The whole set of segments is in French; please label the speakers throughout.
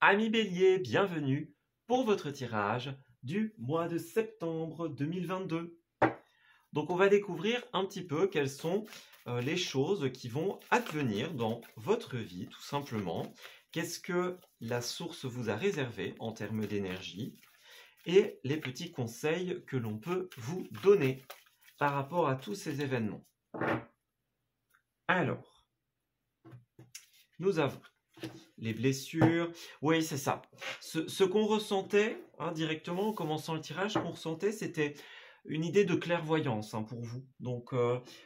Speaker 1: Amis Bélier, bienvenue pour votre tirage du mois de septembre 2022. Donc on va découvrir un petit peu quelles sont les choses qui vont advenir dans votre vie, tout simplement. Qu'est-ce que la source vous a réservé en termes d'énergie et les petits conseils que l'on peut vous donner par rapport à tous ces événements. Alors, nous avons les blessures, oui c'est ça. Ce qu'on ressentait directement en commençant le tirage, qu'on ressentait, c'était une idée de clairvoyance pour vous. Donc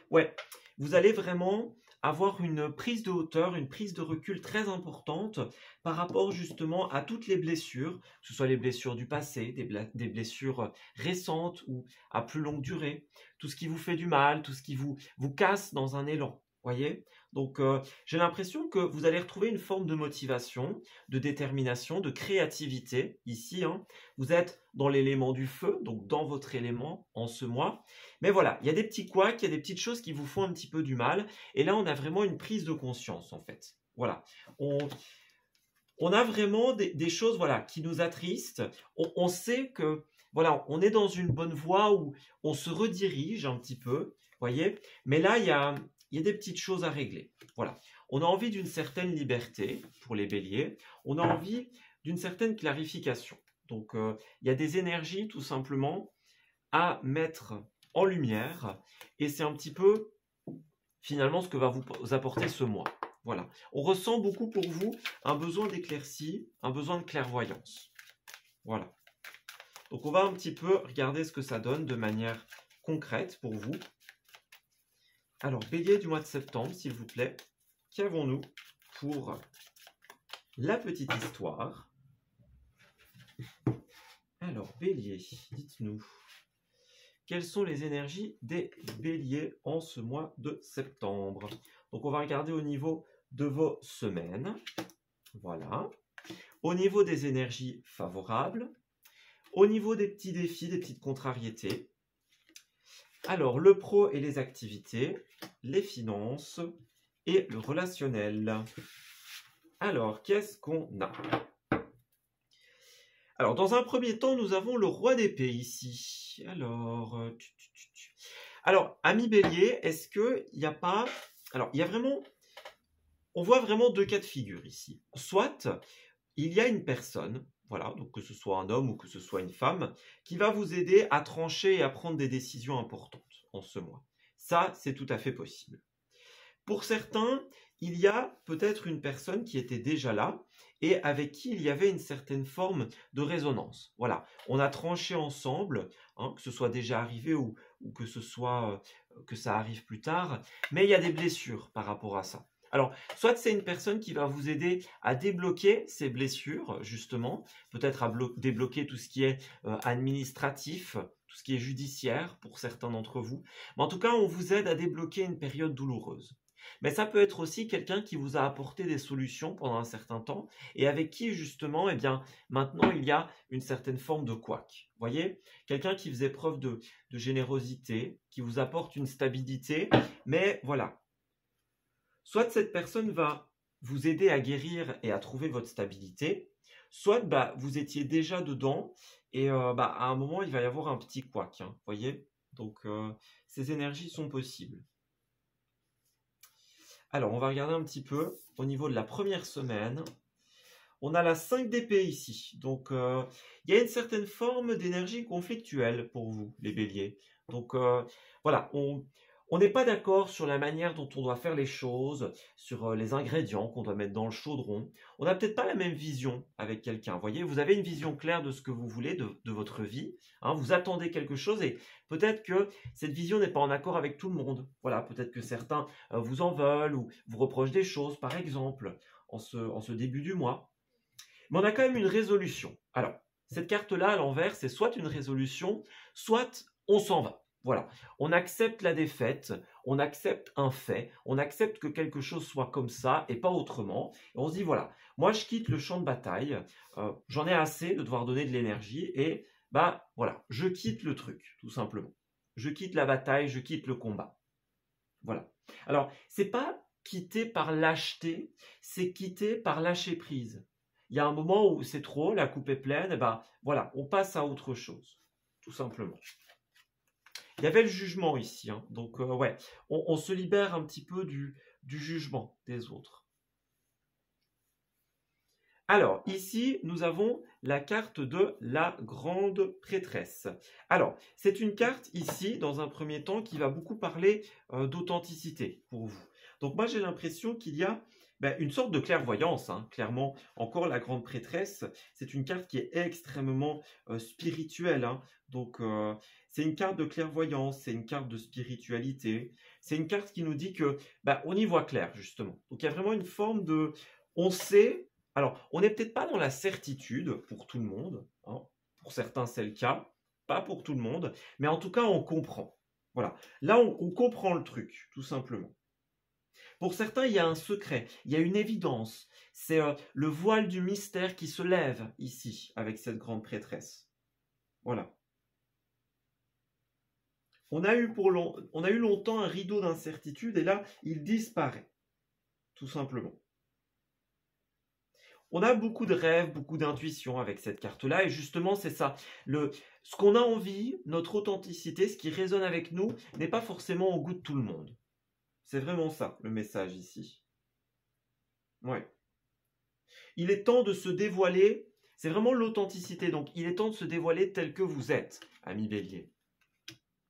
Speaker 1: ouais, vous allez vraiment avoir une prise de hauteur, une prise de recul très importante par rapport justement à toutes les blessures, que ce soit les blessures du passé, des blessures récentes ou à plus longue durée, tout ce qui vous fait du mal, tout ce qui vous casse dans un élan. Voyez, donc j'ai l'impression que vous allez retrouver une forme de motivation, de détermination, de créativité ici. Vous êtes dans l'élément du feu, donc dans votre élément en ce mois. Mais voilà, il y a des petits couacs, il y a des petites choses qui vous font un petit peu du mal. Et là, on a vraiment une prise de conscience en fait. Voilà, on a vraiment des choses qui nous attristent. On sait que voilà, on est dans une bonne voie où on se redirige un petit peu, voyez. Mais là, il y a des petites choses à régler. Voilà. On a envie d'une certaine liberté pour les béliers. On a envie d'une certaine clarification. Donc, il y a des énergies tout simplement à mettre en lumière. Et c'est un petit peu finalement ce que va vous apporter ce mois. Voilà. On ressent beaucoup pour vous un besoin d'éclaircie, un besoin de clairvoyance. Voilà. Donc, on va un petit peu regarder ce que ça donne de manière concrète pour vous. Alors, bélier du mois de septembre, s'il vous plaît, qu'avons-nous pour la petite histoire? Alors, bélier, dites-nous, quelles sont les énergies des béliers en ce mois de septembre? Donc, on va regarder au niveau de vos semaines. Voilà. Au niveau des énergies favorables. Au niveau des petits défis, des petites contrariétés. Alors, le pro et les activités, les finances et le relationnel. Alors, qu'est-ce qu'on a? Alors, dans un premier temps, nous avons le roi d'épée ici. Alors, ami bélier, est-ce qu'il n'y a pas... Alors, il y a vraiment... On voit vraiment deux cas de figure ici. Soit, il y a une personne, voilà, donc que ce soit un homme ou que ce soit une femme, qui va vous aider à trancher et à prendre des décisions importantes en ce mois. Ça, c'est tout à fait possible. Pour certains, il y a peut-être une personne qui était déjà là et avec qui il y avait une certaine forme de résonance. Voilà, on a tranché ensemble, que ce soit déjà arrivé ou que ce soit que ça arrive plus tard, mais il y a des blessures par rapport à ça. Alors, soit c'est une personne qui va vous aider à débloquer ces blessures, justement, peut-être à débloquer tout ce qui est administratif, tout ce qui est judiciaire pour certains d'entre vous. Mais en tout cas, on vous aide à débloquer une période douloureuse. Mais ça peut être aussi quelqu'un qui vous a apporté des solutions pendant un certain temps et avec qui, justement, eh bien, maintenant, il y a une certaine forme de couac. Vous voyez, quelqu'un qui faisait preuve de générosité, qui vous apporte une stabilité, mais voilà. Soit cette personne va vous aider à guérir et à trouver votre stabilité, soit vous étiez déjà dedans et à un moment, il va y avoir un petit couac. Vous voyez, donc ces énergies sont possibles. Alors, on va regarder un petit peu au niveau de la première semaine. On a la 5 d'épée ici. Donc, il y a une certaine forme d'énergie conflictuelle pour vous, les béliers. Donc, voilà, on n'est pas d'accord sur la manière dont on doit faire les choses, sur les ingrédients qu'on doit mettre dans le chaudron. On n'a peut-être pas la même vision avec quelqu'un. Vous voyez, vous avez une vision claire de ce que vous voulez de votre vie. Vous attendez quelque chose et peut-être que cette vision n'est pas en accord avec tout le monde. Voilà, peut-être que certains vous en veulent ou vous reprochent des choses, par exemple, en ce début du mois. Mais on a quand même une résolution. Alors, cette carte-là, à l'envers, c'est soit une résolution, soit on s'en va. Voilà, on accepte la défaite, on accepte un fait, on accepte que quelque chose soit comme ça et pas autrement. Et on se dit, voilà, moi je quitte le champ de bataille, j'en ai assez de devoir donner de l'énergie et voilà, je quitte le truc, tout simplement. Je quitte la bataille, je quitte le combat. Voilà. Alors, c'est pas quitter par lâcheté, c'est quitter par lâcher prise. il y a un moment où c'est trop, la coupe est pleine, et ben voilà, on passe à autre chose, tout simplement. Il y avait le jugement ici, hein, donc ouais, on se libère un petit peu du jugement des autres. Alors, ici, nous avons la carte de la grande prêtresse. Alors, c'est une carte ici, dans un premier temps, qui va beaucoup parler d'authenticité pour vous. Donc moi, j'ai l'impression qu'il y a une sorte de clairvoyance, hein, clairement. Encore la grande prêtresse, c'est une carte qui est extrêmement spirituelle, hein. Donc, c'est une carte de clairvoyance, c'est une carte de spiritualité. C'est une carte qui nous dit que on y voit clair, justement. Donc, il y a vraiment une forme de... On sait... Alors, on n'est peut-être pas dans la certitude pour tout le monde, hein. Pour certains, c'est le cas, pas pour tout le monde, mais en tout cas, on comprend. Voilà. Là, on comprend le truc, tout simplement. Pour certains, il y a un secret, il y a une évidence. C'est le voile du mystère qui se lève ici, avec cette grande prêtresse. Voilà. On a eu longtemps un rideau d'incertitude, et là, il disparaît, tout simplement. On a beaucoup de rêves, beaucoup d'intuitions avec cette carte-là, et justement, c'est ça. Ce qu'on a envie, notre authenticité, ce qui résonne avec nous, n'est pas forcément au goût de tout le monde. C'est vraiment ça, le message ici. Ouais. Il est temps de se dévoiler, c'est vraiment l'authenticité, donc il est temps de se dévoiler tel que vous êtes, ami Bélier.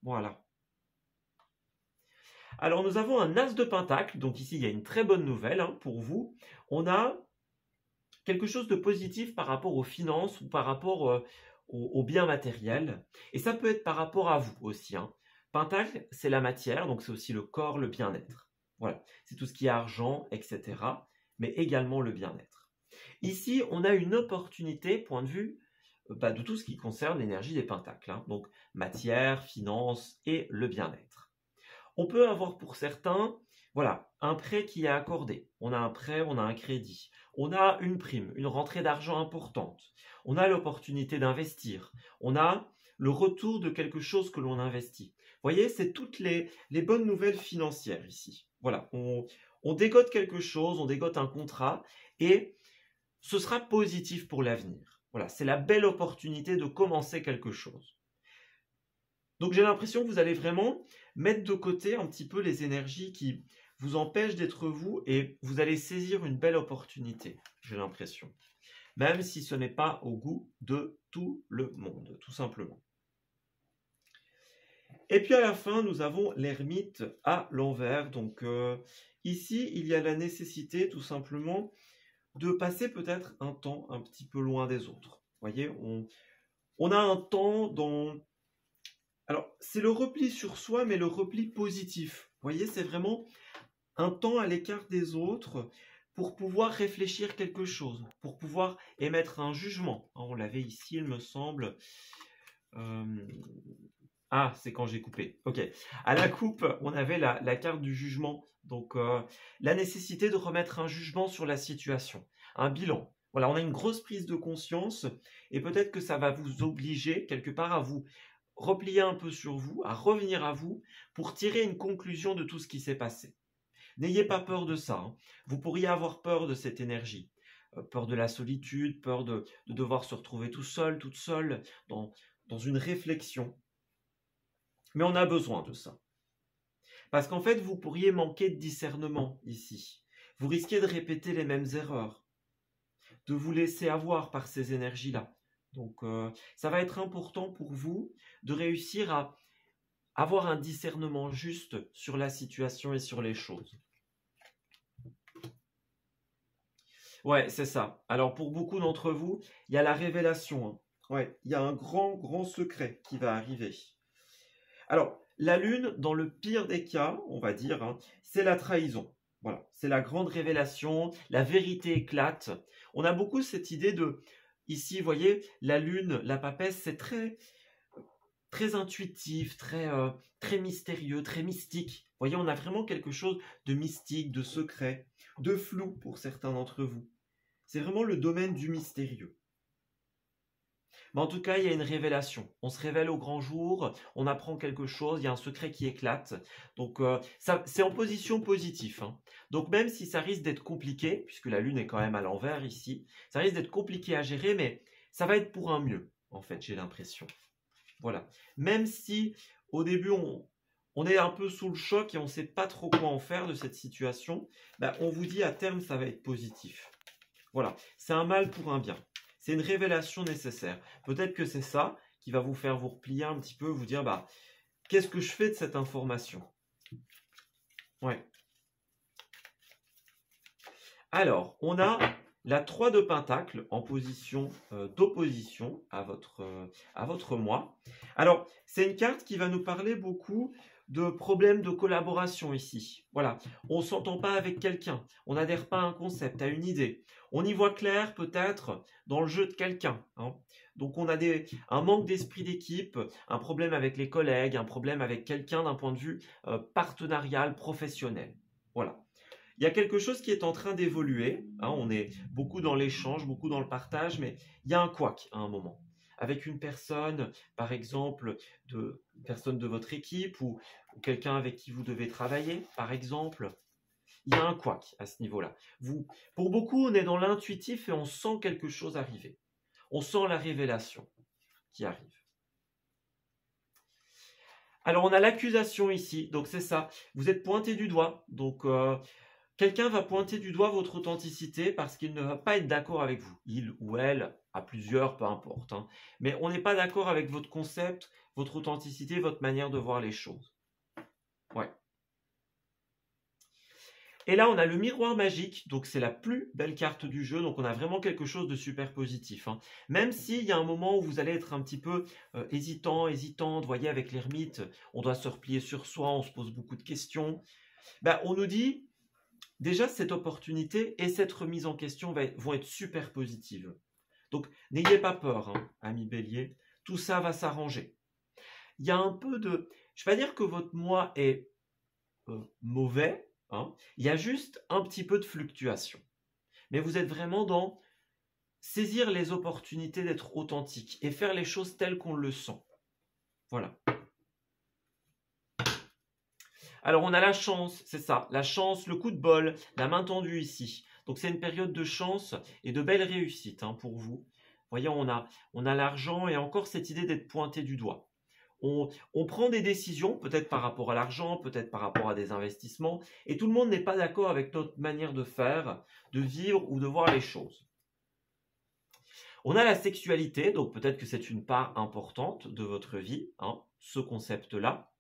Speaker 1: Voilà. Alors, nous avons un as de pentacle, donc ici, il y a une très bonne nouvelle hein, pour vous. On a quelque chose de positif par rapport aux finances ou par rapport aux biens matériels. Et ça peut être par rapport à vous aussi, hein. Pentacle, c'est la matière, donc c'est aussi le corps, le bien-être. Voilà, c'est tout ce qui est argent, etc. Mais également le bien-être. Ici, on a une opportunité, point de vue, de tout ce qui concerne l'énergie des pentacles, hein. Donc matière, finances et le bien-être. On peut avoir pour certains, voilà, un prêt qui est accordé. On a un prêt, on a un crédit. On a une prime, une rentrée d'argent importante. On a l'opportunité d'investir. On a le retour de quelque chose que l'on investit. Vous voyez, c'est toutes les bonnes nouvelles financières ici. Voilà, on dégote quelque chose, on dégote un contrat et ce sera positif pour l'avenir. Voilà, c'est la belle opportunité de commencer quelque chose. Donc j'ai l'impression que vous allez vraiment mettre de côté un petit peu les énergies qui vous empêchent d'être vous et vous allez saisir une belle opportunité, j'ai l'impression. Même si ce n'est pas au goût de tout le monde, tout simplement. Et puis à la fin, nous avons l'ermite à l'envers. Donc ici, il y a la nécessité tout simplement de passer peut-être un temps un petit peu loin des autres. Vous voyez, on a un temps dans... Alors, c'est le repli sur soi, mais le repli positif. Vous voyez, c'est vraiment un temps à l'écart des autres pour pouvoir réfléchir quelque chose, pour pouvoir émettre un jugement. On l'avait ici, il me semble. Ah, c'est quand j'ai coupé. Ok. À la coupe, on avait la carte du jugement. Donc, la nécessité de remettre un jugement sur la situation, un bilan. Voilà, on a une grosse prise de conscience et peut-être que ça va vous obliger quelque part à vous replier un peu sur vous, à revenir à vous pour tirer une conclusion de tout ce qui s'est passé. N'ayez pas peur de ça, hein. Vous pourriez avoir peur de cette énergie, peur de la solitude, peur de devoir se retrouver tout seul, toute seule, dans une réflexion. Mais on a besoin de ça. Parce qu'en fait, vous pourriez manquer de discernement ici. Vous risquez de répéter les mêmes erreurs, de vous laisser avoir par ces énergies-là. Donc, ça va être important pour vous de réussir à avoir un discernement juste sur la situation et sur les choses. Ouais, c'est ça. Alors, pour beaucoup d'entre vous, il y a la révélation, hein. Ouais, il y a un grand, grand secret qui va arriver. Alors, la lune, dans le pire des cas, on va dire, hein, c'est la trahison. Voilà, c'est la grande révélation, la vérité éclate. On a beaucoup cette idée de... Ici, vous voyez, la lune, la papesse, c'est très, très intuitif, très mystérieux, très mystique. Vous voyez, on a vraiment quelque chose de mystique, de secret, de flou pour certains d'entre vous. C'est vraiment le domaine du mystérieux. Mais en tout cas, il y a une révélation. On se révèle au grand jour, on apprend quelque chose, il y a un secret qui éclate. Donc, c'est en position positive, hein. Donc, même si ça risque d'être compliqué, puisque la Lune est quand même à l'envers ici, ça risque d'être compliqué à gérer, mais ça va être pour un mieux, en fait, j'ai l'impression. Voilà. Même si, au début, on est un peu sous le choc et on ne sait pas trop quoi en faire de cette situation, ben, on vous dit à terme, ça va être positif. Voilà. C'est un mal pour un bien. C'est une révélation nécessaire. Peut-être que c'est ça qui va vous faire vous replier un petit peu, vous dire, bah, qu'est-ce que je fais de cette information? Ouais. Alors, on a la 3 de Pentacle en position d'opposition à votre moi. Alors, c'est une carte qui va nous parler beaucoup de problèmes de collaboration ici. Voilà, on ne s'entend pas avec quelqu'un, on n'adhère pas à un concept, à une idée. On y voit clair peut-être dans le jeu de quelqu'un, hein. Donc on a un manque d'esprit d'équipe, un problème avec les collègues, un problème avec quelqu'un d'un point de vue partenarial, professionnel. Voilà. Il y a quelque chose qui est en train d'évoluer, hein, on est beaucoup dans l'échange, beaucoup dans le partage, mais il y a un couac à un moment. Avec une personne, par exemple, une personne de votre équipe ou quelqu'un avec qui vous devez travailler, par exemple, il y a un couac à ce niveau-là. Pour beaucoup, on est dans l'intuitif et on sent quelque chose arriver. On sent la révélation qui arrive. Alors, on a l'accusation ici, donc c'est ça. Vous êtes pointé du doigt, donc quelqu'un va pointer du doigt votre authenticité parce qu'il ne va pas être d'accord avec vous. Il ou elle, à plusieurs, peu importe, hein. Mais on n'est pas d'accord avec votre concept, votre authenticité, votre manière de voir les choses. Ouais. Et là, on a le miroir magique, donc c'est la plus belle carte du jeu, donc on a vraiment quelque chose de super positif, hein. Même s'il y a un moment où vous allez être un petit peu hésitante, vous voyez, avec l'ermite, on doit se replier sur soi, on se pose beaucoup de questions. Ben, on nous dit, déjà, cette opportunité et cette remise en question vont être super positives. Donc, n'ayez pas peur, hein, ami Bélier, tout ça va s'arranger. Il y a un peu de... Je ne vais pas dire que votre moi est mauvais, hein. Il y a juste un petit peu de fluctuation. Mais vous êtes vraiment dans saisir les opportunités d'être authentique et faire les choses telles qu'on le sent. Voilà. Alors, on a la chance, c'est ça, la chance, le coup de bol, la main tendue ici. Donc, c'est une période de chance et de belles réussites, hein, pour vous. Voyez, on a l'argent et encore cette idée d'être pointé du doigt. On prend des décisions, peut-être par rapport à l'argent, peut-être par rapport à des investissements, et tout le monde n'est pas d'accord avec notre manière de faire, de vivre ou de voir les choses. On a la sexualité, donc peut-être que c'est une part importante de votre vie, hein, ce concept-là.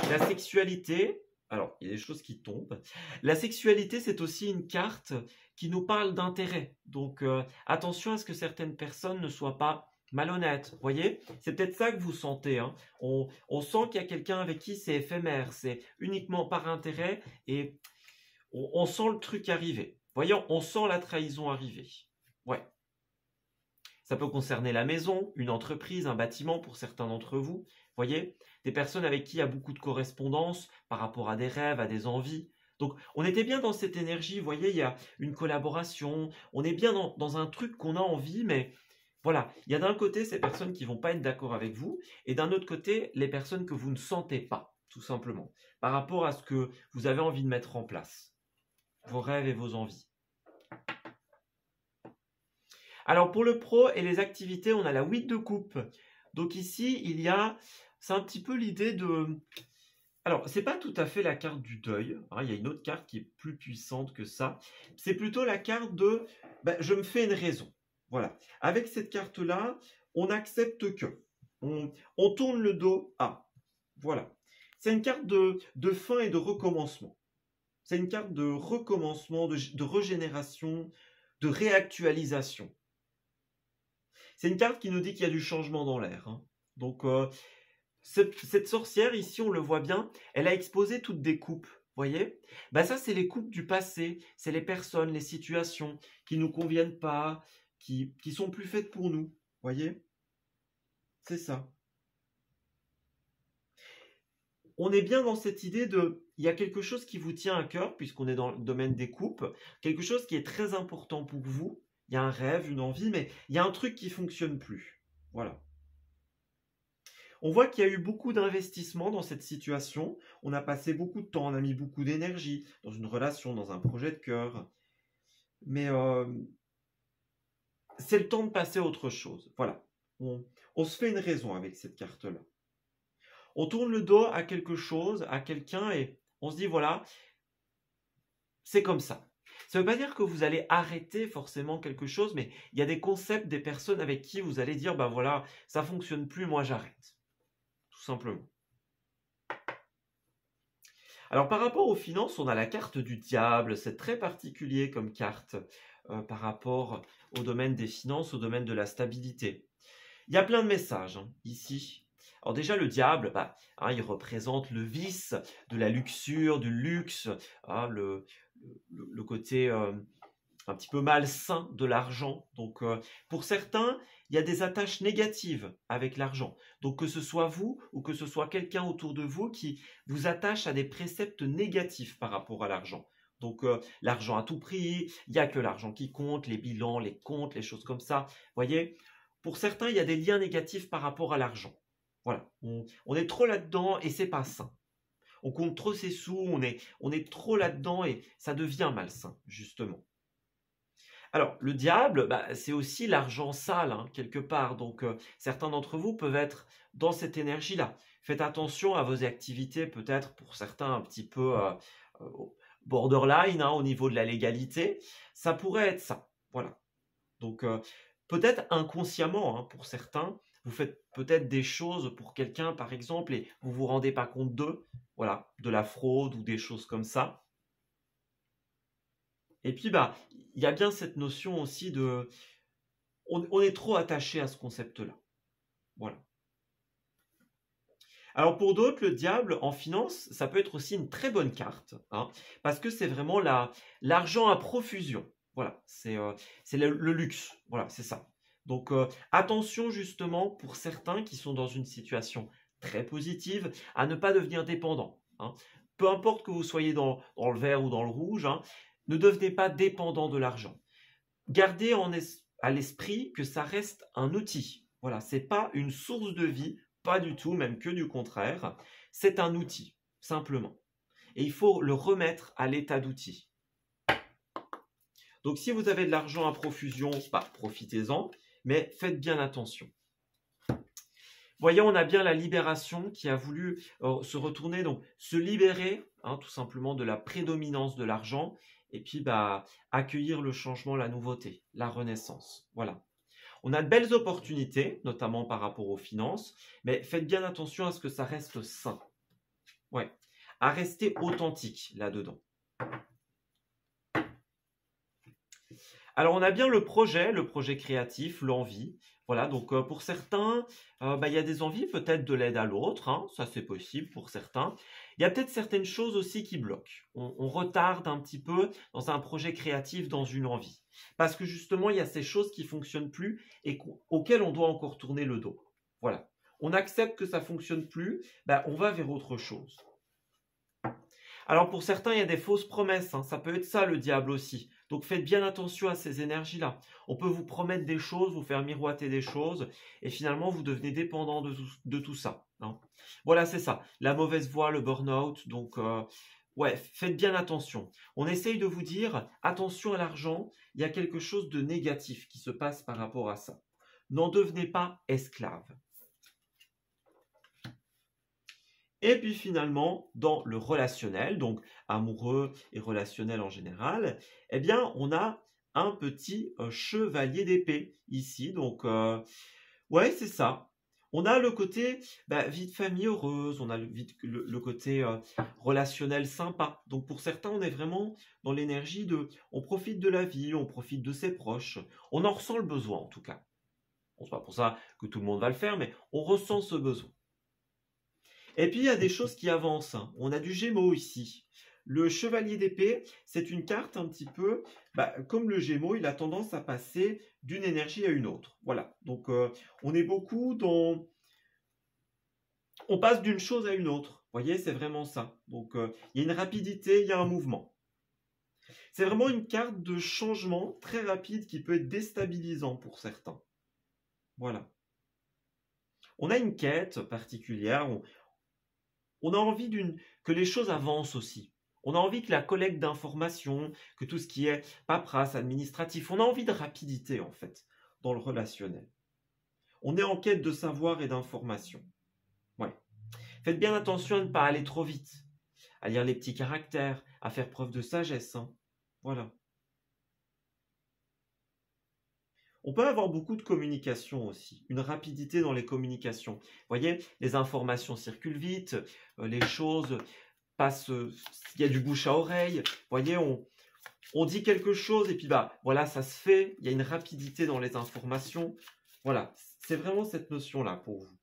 Speaker 1: La sexualité, alors il y a des choses qui tombent. La sexualité, c'est aussi une carte qui nous parle d'intérêt. Donc attention à ce que certaines personnes ne soient pas malhonnêtes. Vous voyez, c'est peut-être ça que vous sentez, hein. On sent qu'il y a quelqu'un avec qui c'est éphémère, c'est uniquement par intérêt et on sent le truc arriver. Voyez, on sent la trahison arriver. Ouais. Ça peut concerner la maison, une entreprise, un bâtiment pour certains d'entre vous. Voyez, des personnes avec qui il y a beaucoup de correspondance par rapport à des rêves, à des envies. Donc, on était bien dans cette énergie, vous voyez, il y a une collaboration, on est bien dans un truc qu'on a envie, mais voilà, il y a d'un côté ces personnes qui ne vont pas être d'accord avec vous, et d'un autre côté, les personnes que vous ne sentez pas, tout simplement, par rapport à ce que vous avez envie de mettre en place, vos rêves et vos envies. Alors pour le pro et les activités, on a la 8 de coupe. Donc ici, c'est un petit peu l'idée de... Alors, c'est pas tout à fait la carte du deuil, hein, il y a une autre carte qui est plus puissante que ça. C'est plutôt la carte de je me fais une raison. Voilà. Avec cette carte-là, on accepte que. On tourne le dos à. Voilà. C'est une carte de fin et de recommencement. C'est une carte de recommencement, de régénération, de réactualisation. C'est une carte qui nous dit qu'il y a du changement dans l'air, hein. Donc, cette sorcière, ici, on le voit bien, elle a exposé toutes des coupes, voyez? Ça, c'est les coupes du passé, c'est les personnes, les situations qui ne nous conviennent pas, qui sont plus faites pour nous, voyez? C'est ça. On est bien dans cette idée il y a quelque chose qui vous tient à cœur, puisqu'on est dans le domaine des coupes, quelque chose qui est très important pour vous. Il y a un rêve, une envie, mais il y a un truc qui ne fonctionne plus. Voilà. On voit qu'il y a eu beaucoup d'investissement dans cette situation. On a passé beaucoup de temps, on a mis beaucoup d'énergie dans une relation, dans un projet de cœur. Mais c'est le temps de passer à autre chose. Voilà. On se fait une raison avec cette carte-là. On tourne le dos à quelque chose, à quelqu'un, et on se dit, voilà, c'est comme ça. Ça ne veut pas dire que vous allez arrêter forcément quelque chose, mais il y a des concepts, des personnes avec qui vous allez dire, ben voilà, ça ne fonctionne plus, moi j'arrête. Tout simplement. Alors par rapport aux finances, on a la carte du diable, c'est très particulier comme carte par rapport au domaine des finances, au domaine de la stabilité. Il y a plein de messages ici. Alors déjà le diable, il représente le vice de la luxure, du luxe, le côté un petit peu malsain de l'argent. Donc pour certains, il y a des attaches négatives avec l'argent. Donc que ce soit vous ou que ce soit quelqu'un autour de vous qui vous attache à des préceptes négatifs par rapport à l'argent. Donc l'argent à tout prix, il n'y a que l'argent qui compte, les bilans, les comptes, les choses comme ça. Vous voyez, pour certains, il y a des liens négatifs par rapport à l'argent. Voilà, on est trop là-dedans et c'est pas sain. On compte trop ses sous, on est trop là-dedans et ça devient malsain, justement. Alors, le diable, c'est aussi l'argent sale, quelque part. Donc, certains d'entre vous peuvent être dans cette énergie-là. Faites attention à vos activités, peut-être pour certains un petit peu borderline, au niveau de la légalité. Ça pourrait être ça. Voilà. Donc, peut-être inconsciemment, pour certains, vous faites peut-être des choses pour quelqu'un, par exemple, et vous ne vous rendez pas compte d'eux. Voilà, de la fraude ou des choses comme ça. Et puis, il y a bien cette notion aussi de... On est trop attaché à ce concept-là. Voilà. Alors pour d'autres, le diable en finance, ça peut être aussi une très bonne carte, parce que c'est vraiment l'argent à profusion. Voilà, c'est le luxe. Voilà, c'est ça. Donc attention justement pour certains qui sont dans une situation très positive à ne pas devenir dépendant. Peu importe que vous soyez dans le vert ou dans le rouge, ne devenez pas dépendant de l'argent. Gardez à l'esprit que ça reste un outil. Voilà, c'est pas une source de vie, pas du tout, même que du contraire. C'est un outil, simplement. Et il faut le remettre à l'état d'outil. Donc si vous avez de l'argent à profusion, profitez-en, mais faites bien attention. Voyez, on a bien la libération qui a voulu se retourner, donc se libérer tout simplement de la prédominance de l'argent et puis accueillir le changement, la nouveauté, la renaissance. Voilà. On a de belles opportunités, notamment par rapport aux finances, mais faites bien attention à ce que ça reste sain. Ouais, à rester authentique là-dedans. Alors on a bien le projet créatif, l'envie. Voilà, donc pour certains, il y a des envies peut-être de l'aide à l'autre, ça c'est possible pour certains. Il y a peut-être certaines choses aussi qui bloquent. On retarde un petit peu dans un projet créatif, dans une envie. Parce que justement, il y a ces choses qui ne fonctionnent plus et auxquelles on doit encore tourner le dos. Voilà. On accepte que ça ne fonctionne plus, on va vers autre chose. Alors pour certains, il y a des fausses promesses, ça peut être ça le diable aussi. Donc faites bien attention à ces énergies-là. On peut vous promettre des choses, vous faire miroiter des choses, et finalement vous devenez dépendant de tout ça. Voilà, c'est ça. La mauvaise voie, le burn-out, donc faites bien attention. On essaye de vous dire, attention à l'argent, il y a quelque chose de négatif qui se passe par rapport à ça. N'en devenez pas esclave. Et puis finalement, dans le relationnel, donc amoureux et relationnel en général, eh bien, on a un petit chevalier d'épée ici. Donc, c'est ça. On a le côté vie de famille heureuse, on a le côté relationnel sympa. Donc pour certains, on est vraiment dans l'énergie de on profite de la vie, on profite de ses proches. On en ressent le besoin en tout cas. Bon, c'est pas pour ça que tout le monde va le faire, mais on ressent ce besoin. Et puis, il y a des choses qui avancent. On a du Gémeaux ici. Le chevalier d'épée, c'est une carte un petit peu, comme le Gémeaux, il a tendance à passer d'une énergie à une autre. Voilà. Donc, on est beaucoup dans... On passe d'une chose à une autre. Vous voyez, c'est vraiment ça. Donc, il y a une rapidité, il y a un mouvement. C'est vraiment une carte de changement très rapide qui peut être déstabilisant pour certains. Voilà. On a une quête particulière, on a envie que les choses avancent aussi. On a envie que la collecte d'informations, que tout ce qui est paperasse, administratif, on a envie de rapidité en fait, dans le relationnel. On est en quête de savoir et d'information. Ouais. Faites bien attention à ne pas aller trop vite, à lire les petits caractères, à faire preuve de sagesse. Hein. Voilà. On peut avoir beaucoup de communication aussi, une rapidité dans les communications. Vous voyez, les informations circulent vite, les choses passent, il y a du bouche à oreille. Vous voyez, on dit quelque chose et puis bah voilà, ça se fait. Il y a une rapidité dans les informations. Voilà, c'est vraiment cette notion-là pour vous.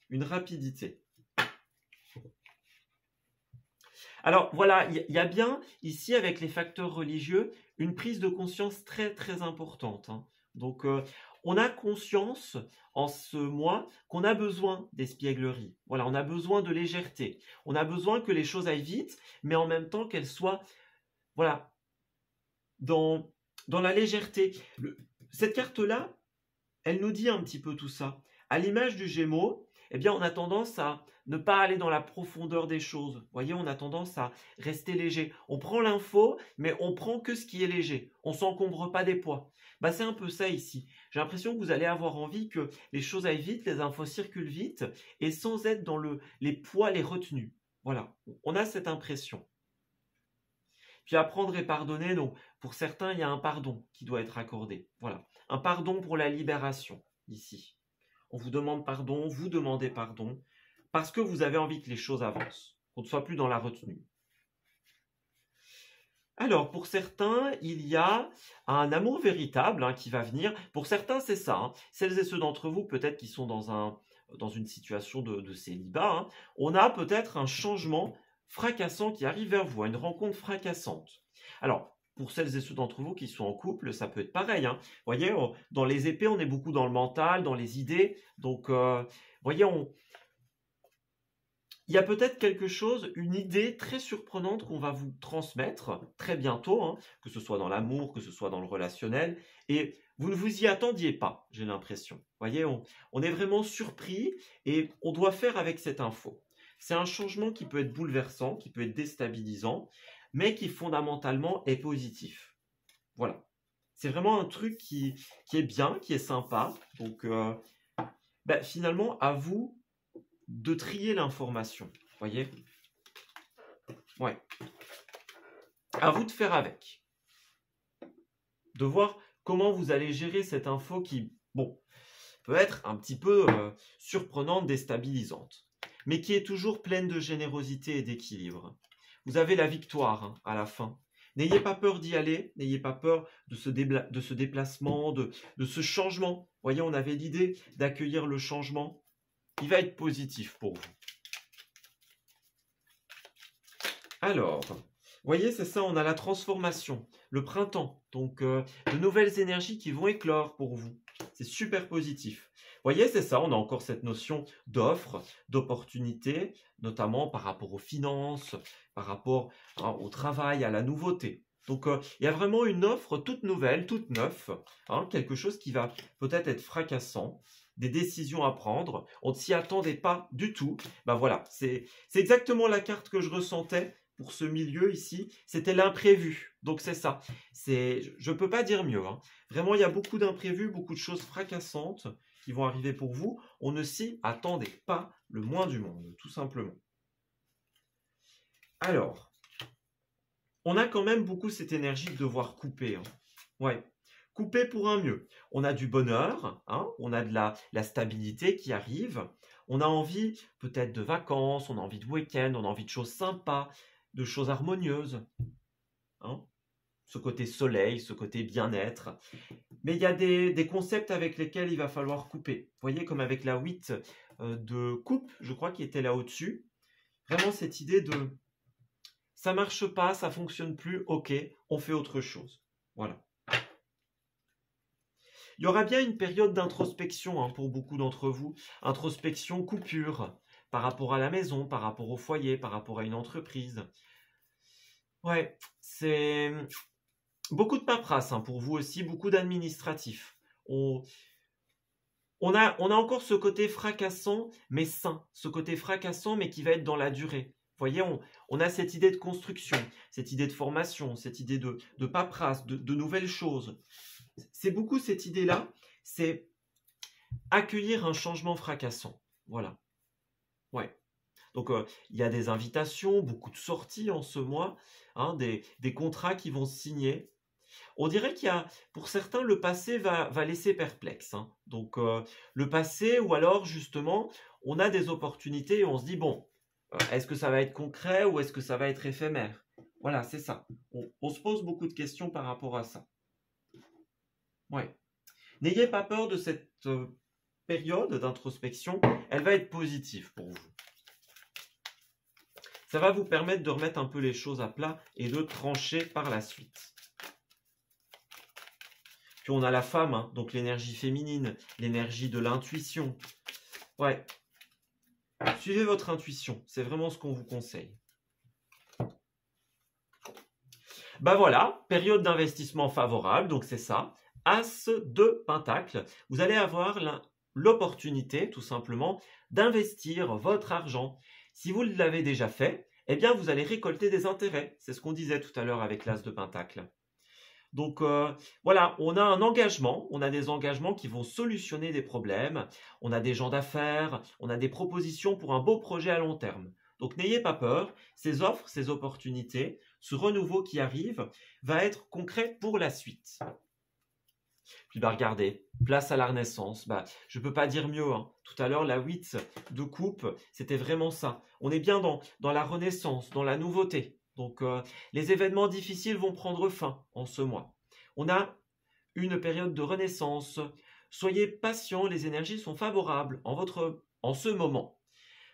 Speaker 1: Une rapidité. Alors voilà, il y a bien ici avec les facteurs religieux une prise de conscience très très importante. Hein. Donc on a conscience en ce mois qu'on a besoin d'espièglerie. Voilà, on a besoin de légèreté. On a besoin que les choses aillent vite, mais en même temps qu'elles soient voilà, dans la légèreté. Cette carte-là, elle nous dit un petit peu tout ça. À l'image du Gémeaux, eh bien, on a tendance à ne pas aller dans la profondeur des choses. Vous voyez, on a tendance à rester léger. On prend l'info, mais on prend que ce qui est léger. On s'encombre pas des poids. Bah, c'est un peu ça ici. J'ai l'impression que vous allez avoir envie que les choses aillent vite, les infos circulent vite, et sans être dans les poids, les retenues. Voilà, on a cette impression. Puis apprendre et pardonner, donc pour certains, il y a un pardon qui doit être accordé. Voilà, un pardon pour la libération, ici. On vous demande pardon, vous demandez pardon, parce que vous avez envie que les choses avancent, qu'on ne soit plus dans la retenue. Alors, pour certains, il y a un amour véritable hein, qui va venir. Pour certains, c'est ça. Hein. Celles et ceux d'entre vous, peut-être qui sont dans une situation de célibat, hein, on a peut-être un changement fracassant qui arrive vers vous, une rencontre fracassante. Alors, pour celles et ceux d'entre vous qui sont en couple, ça peut être pareil. Hein. Vous voyez, dans les épées, on est beaucoup dans le mental, dans les idées. Donc, vous voyez, il y a peut-être quelque chose, une idée très surprenante qu'on va vous transmettre très bientôt, hein, que ce soit dans l'amour, que ce soit dans le relationnel, et vous ne vous y attendiez pas, j'ai l'impression. Vous voyez, on est vraiment surpris et on doit faire avec cette info. C'est un changement qui peut être bouleversant, qui peut être déstabilisant, mais qui fondamentalement est positif. Voilà. C'est vraiment un truc qui est bien, qui est sympa. Donc, finalement, à vous de trier l'information. Voyez? Ouais. À vous de faire avec. De voir comment vous allez gérer cette info qui, bon, peut être un petit peu surprenante, déstabilisante, mais qui est toujours pleine de générosité et d'équilibre. Vous avez la victoire hein, à la fin. N'ayez pas peur d'y aller, n'ayez pas peur de ce déplacement, de ce changement. Voyez, on avait l'idée d'accueillir le changement. Il va être positif pour vous. Alors, vous voyez, c'est ça, on a la transformation, le printemps. Donc, de nouvelles énergies qui vont éclore pour vous. C'est super positif. Vous voyez, c'est ça, on a encore cette notion d'offre, d'opportunité, notamment par rapport aux finances, par rapport hein, au travail, à la nouveauté. Donc, il y a vraiment une offre toute nouvelle, toute neuve, hein, quelque chose qui va peut-être être fracassant, des décisions à prendre, on ne s'y attendait pas du tout. Ben voilà, c'est exactement la carte que je ressentais pour ce milieu ici, c'était l'imprévu. Donc c'est ça, je ne peux pas dire mieux. Hein. Vraiment, il y a beaucoup d'imprévus, beaucoup de choses fracassantes qui vont arriver pour vous. On ne s'y attendait pas le moins du monde, tout simplement. Alors, on a quand même beaucoup cette énergie de devoir couper. Hein. Ouais. Couper pour un mieux. On a du bonheur, hein, on a de la stabilité qui arrive, on a envie peut-être de vacances, on a envie de week-end, on a envie de choses sympas, de choses harmonieuses. Hein, ce côté soleil, ce côté bien-être. Mais il y a des concepts avec lesquels il va falloir couper. Vous voyez, comme avec la 8 de coupe, je crois, qui était là au-dessus. Vraiment cette idée de ça marche pas, ça fonctionne plus, ok, on fait autre chose. Voilà. Il y aura bien une période d'introspection hein, pour beaucoup d'entre vous. Introspection, coupure, par rapport à la maison, par rapport au foyer, par rapport à une entreprise. Ouais, c'est beaucoup de paperasse hein, pour vous aussi, beaucoup d'administratifs. On a encore ce côté fracassant, mais sain. Ce côté fracassant, mais qui va être dans la durée. Vous voyez, on a cette idée de construction, cette idée de formation, cette idée de paperasse, de nouvelles choses. C'est beaucoup cette idée-là, c'est accueillir un changement fracassant. Voilà. Ouais. Donc, il y a des invitations, beaucoup de sorties en ce mois, hein, des contrats qui vont se signer. On dirait qu'il y a, pour certains, le passé va laisser perplexe, hein. Donc, le passé, ou alors, justement, on a des opportunités et on se dit, bon, est-ce que ça va être concret ou est-ce que ça va être éphémère? Voilà, c'est ça. On se pose beaucoup de questions par rapport à ça. Ouais. N'ayez pas peur de cette période d'introspection. Elle va être positive pour vous. Ça va vous permettre de remettre un peu les choses à plat et de trancher par la suite. Puis on a la femme, hein, donc l'énergie féminine, l'énergie de l'intuition. Ouais. Suivez votre intuition, c'est vraiment ce qu'on vous conseille. Ben voilà, période d'investissement favorable, donc c'est ça. As de Pentacle, vous allez avoir l'opportunité, tout simplement, d'investir votre argent. Si vous l'avez déjà fait, eh bien vous allez récolter des intérêts. C'est ce qu'on disait tout à l'heure avec l'As de Pentacle. Donc voilà, on a un engagement, on a des engagements qui vont solutionner des problèmes, on a des gens d'affaires, on a des propositions pour un beau projet à long terme. Donc n'ayez pas peur, ces offres, ces opportunités, ce renouveau qui arrive va être concret pour la suite. Puis bah regardez, place à la renaissance, bah, je ne peux pas dire mieux, hein. Tout à l'heure la 8 de coupe, c'était vraiment ça. On est bien dans la renaissance, dans la nouveauté. Donc les événements difficiles vont prendre fin en ce mois. On a une période de renaissance. Soyez patient, les énergies sont favorables en ce moment.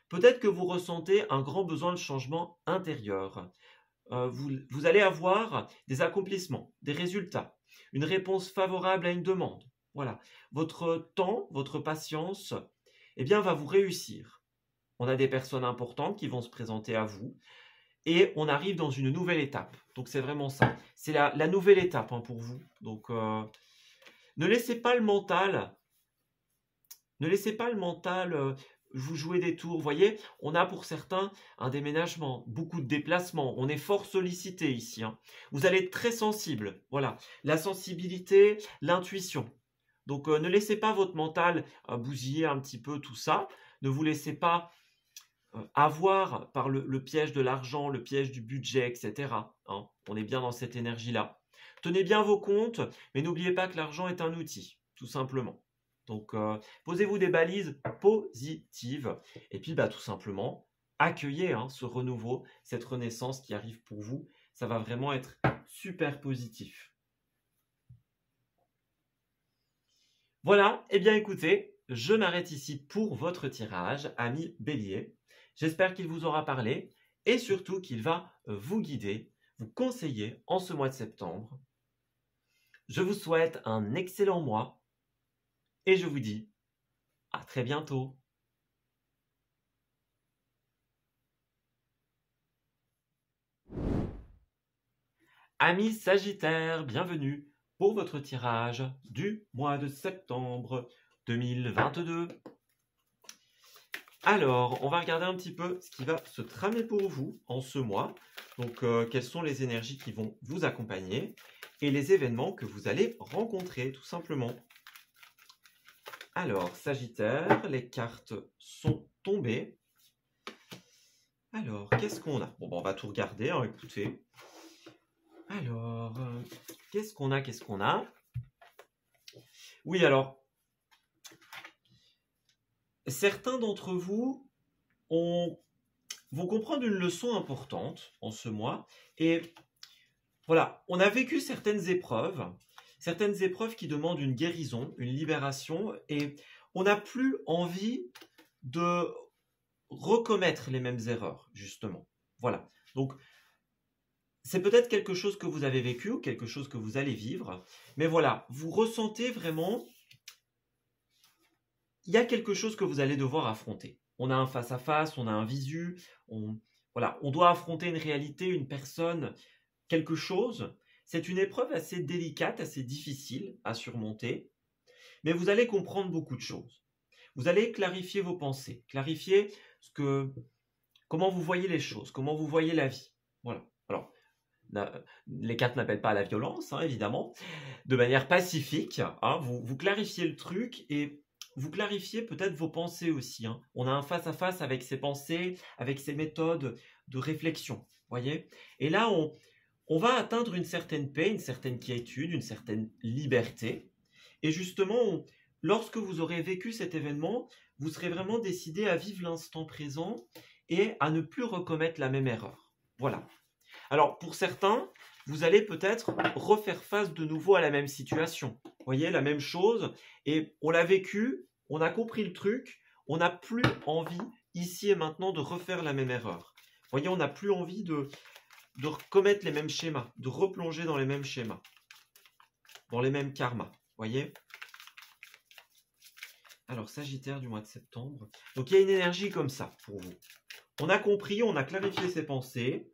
Speaker 1: Peut-être que vous ressentez un grand besoin de changement intérieur. Vous allez avoir des accomplissements, des résultats, une réponse favorable à une demande. Voilà, votre temps, votre patience, eh bien, va vous réussir. On a des personnes importantes qui vont se présenter à vous. Et on arrive dans une nouvelle étape. Donc c'est vraiment ça. C'est la nouvelle étape, hein, pour vous. Donc ne laissez pas le mental, vous jouer des tours. Vous voyez, on a pour certains un déménagement, beaucoup de déplacements. On est fort sollicité ici, hein. Vous allez être très sensible. Voilà, la sensibilité, l'intuition. Donc ne laissez pas votre mental bousiller un petit peu tout ça. Ne vous laissez pas avoir par le piège de l'argent, le piège du budget, etc. Hein, on est bien dans cette énergie-là. Tenez bien vos comptes, mais n'oubliez pas que l'argent est un outil, tout simplement. Donc, posez-vous des balises positives. Et puis, bah, tout simplement, accueillez, hein, ce renouveau, cette renaissance qui arrive pour vous. Ça va vraiment être super positif. Voilà, eh bien écoutez, je m'arrête ici pour votre tirage, ami Bélier. J'espère qu'il vous aura parlé et surtout qu'il va vous guider, vous conseiller en ce mois de septembre. Je vous souhaite un excellent mois et je vous dis à très bientôt. Amis Sagittaires, bienvenue pour votre tirage du mois de septembre 2022. Alors, on va regarder un petit peu ce qui va se tramer pour vous en ce mois. Donc, quelles sont les énergies qui vont vous accompagner et les événements que vous allez rencontrer, tout simplement. Alors, Sagittaire, les cartes sont tombées. Alors, qu'est-ce qu'on a? Bon, on va tout regarder, hein, écoutez. Alors, qu'est-ce qu'on a? Oui, alors, certains d'entre vous vont comprendre une leçon importante en ce mois. Et voilà, on a vécu certaines épreuves qui demandent une guérison, une libération, et on n'a plus envie de recommettre les mêmes erreurs, justement. Voilà, donc c'est peut-être quelque chose que vous avez vécu ou quelque chose que vous allez vivre, mais voilà, vous ressentez vraiment, il y a quelque chose que vous allez devoir affronter. On a un face-à-face, on a un visu, voilà, on doit affronter une réalité, une personne, quelque chose. C'est une épreuve assez délicate, assez difficile à surmonter. mais vous allez comprendre beaucoup de choses. Vous allez clarifier vos pensées, clarifier comment vous voyez les choses, comment vous voyez la vie. Voilà. Alors, les cartes n'appellent pas à la violence, hein, évidemment, de manière pacifique. Hein, vous clarifiez le truc et vous clarifiez peut-être vos pensées aussi. Hein. On a un face-à-face avec ses pensées, avec ses méthodes de réflexion. Voyez. Et là, on va atteindre une certaine paix, une certaine quiétude, une certaine liberté. Et justement, lorsque vous aurez vécu cet événement, vous serez vraiment décidé à vivre l'instant présent et à ne plus recommettre la même erreur. Voilà. Alors, pour certains, vous allez peut-être refaire face de nouveau à la même situation. Vous voyez, la même chose, et on l'a vécu, on a compris le truc, on n'a plus envie, ici et maintenant, de refaire la même erreur. Vous voyez, on n'a plus envie de recommettre les mêmes schémas, de replonger dans les mêmes schémas, dans les mêmes karmas. Vous voyez ? Alors, Sagittaire du mois de septembre. Donc, il y a une énergie comme ça pour vous. On a compris, on a clarifié ses pensées,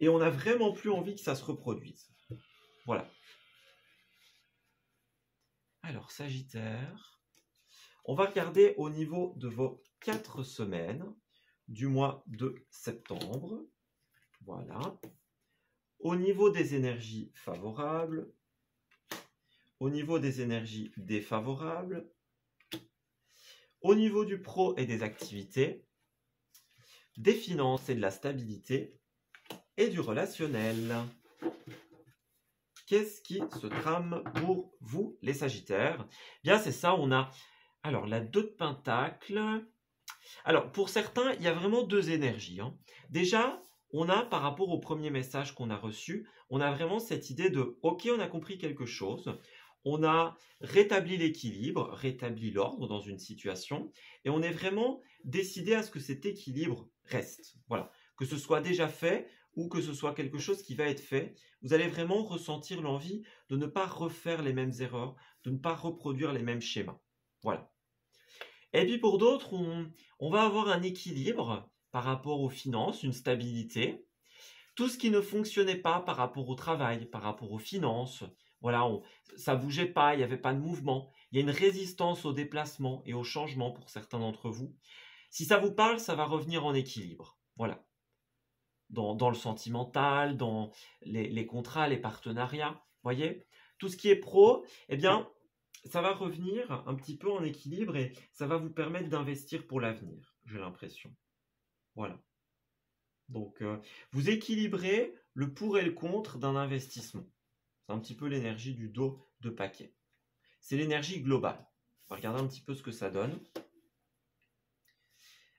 Speaker 1: et on n'a vraiment plus envie que ça se reproduise. Voilà. Alors, Sagittaire, on va regarder au niveau de vos 4 semaines du mois de septembre. Voilà. Au niveau des énergies favorables, au niveau des énergies défavorables, au niveau du pro et des activités, des finances et de la stabilité, et du relationnel. Qu'est-ce qui se trame pour vous, les Sagittaires? Bien, c'est ça, on a alors la 2 de Pentacles. Alors, pour certains, il y a vraiment 2 énergies. Hein. Déjà, on a, par rapport au premier message qu'on a reçu, on a vraiment cette idée de « Ok, on a compris quelque chose, on a rétabli l'équilibre, rétabli l'ordre dans une situation, et on est vraiment décidé à ce que cet équilibre reste. » Voilà, que ce soit déjà fait, ou que ce soit quelque chose qui va être fait, vous allez vraiment ressentir l'envie de ne pas refaire les mêmes erreurs, de ne pas reproduire les mêmes schémas. Voilà. Et puis pour d'autres, on va avoir un équilibre par rapport aux finances, une stabilité. Tout ce qui ne fonctionnait pas par rapport au travail, par rapport aux finances, voilà, ça bougeait pas, il n'y avait pas de mouvement. Il y a une résistance au déplacement et au changement pour certains d'entre vous. Si ça vous parle, ça va revenir en équilibre. Voilà. Dans le sentimental, dans les contrats, les partenariats, voyez, tout ce qui est pro, eh bien, ça va revenir un petit peu en équilibre et ça va vous permettre d'investir pour l'avenir, j'ai l'impression. Voilà. Donc, vous équilibrez le pour et le contre d'un investissement. C'est un petit peu l'énergie du dos de paquet. C'est l'énergie globale. On va regarder un petit peu ce que ça donne.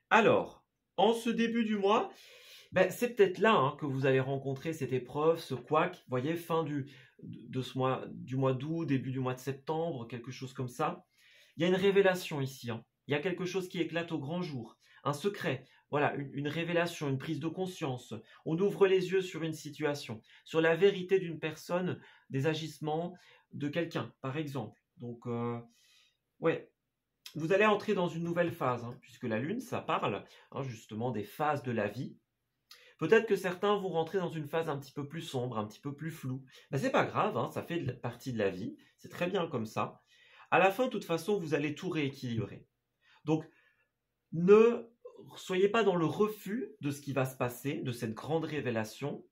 Speaker 1: Alors, en ce début du mois, ben, c'est peut-être là hein, que vous allez rencontrer cette épreuve, ce couac, vous voyez, fin du mois d'août, début du mois de septembre, quelque chose comme ça. Il y a une révélation ici, hein. Il y a quelque chose qui éclate au grand jour, un secret, voilà, une révélation, une prise de conscience. On ouvre les yeux sur une situation, sur la vérité d'une personne, des agissements de quelqu'un, par exemple. Donc, ouais. Vous allez entrer dans une nouvelle phase, hein, puisque la Lune, ça parle hein, justement des phases de la vie. Peut-être que certains vont rentrer dans une phase un petit peu plus sombre, un petit peu plus floue. Ben, c'est pas grave, hein, ça fait partie de la vie. C'est très bien comme ça. À la fin, de toute façon, vous allez tout rééquilibrer. Donc, ne soyez pas dans le refus de ce qui va se passer, de cette grande révélation.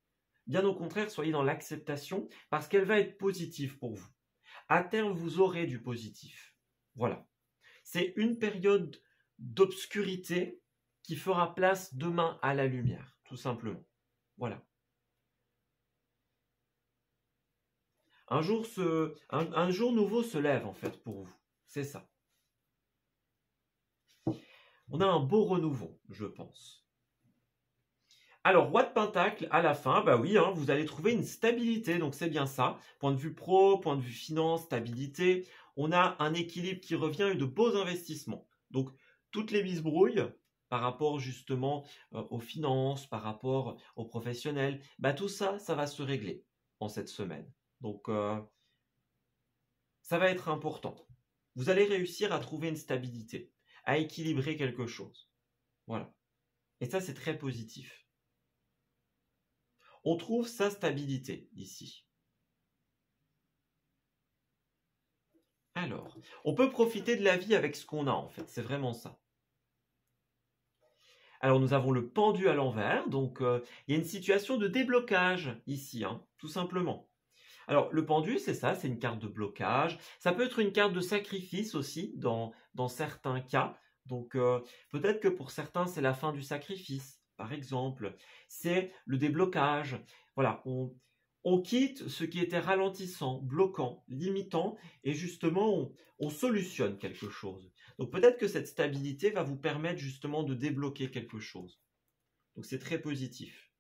Speaker 1: Bien au contraire, soyez dans l'acceptation parce qu'elle va être positive pour vous. À terme, vous aurez du positif. Voilà. C'est une période d'obscurité qui fera place demain à la lumière, tout simplement. Voilà. Un jour nouveau se lève, en fait, pour vous. C'est ça. On a un beau renouveau, je pense. Alors, Roi de Pentacle, à la fin, bah oui, hein, vous allez trouver une stabilité, donc c'est bien ça. Point de vue pro, point de vue finance, stabilité. On a un équilibre qui revient et de beaux investissements. Donc, toutes les bisbrouilles par rapport justement aux finances, par rapport aux professionnels, bah tout ça, ça va se régler en cette semaine. Donc, ça va être important. Vous allez réussir à trouver une stabilité, à équilibrer quelque chose. Voilà. Et ça, c'est très positif. On trouve sa stabilité ici. Alors, on peut profiter de la vie avec ce qu'on a, en fait. C'est vraiment ça. Alors, nous avons le pendu à l'envers. Donc, il y a une situation de déblocage ici, hein, tout simplement. Alors, le pendu, c'est ça, c'est une carte de blocage. Ça peut être une carte de sacrifice aussi, dans certains cas. Donc, peut-être que pour certains, c'est la fin du sacrifice, par exemple. C'est le déblocage. Voilà, on quitte ce qui était ralentissant, bloquant, limitant, et justement, on solutionne quelque chose. Donc, peut-être que cette stabilité va vous permettre justement de débloquer quelque chose. Donc, c'est très positif.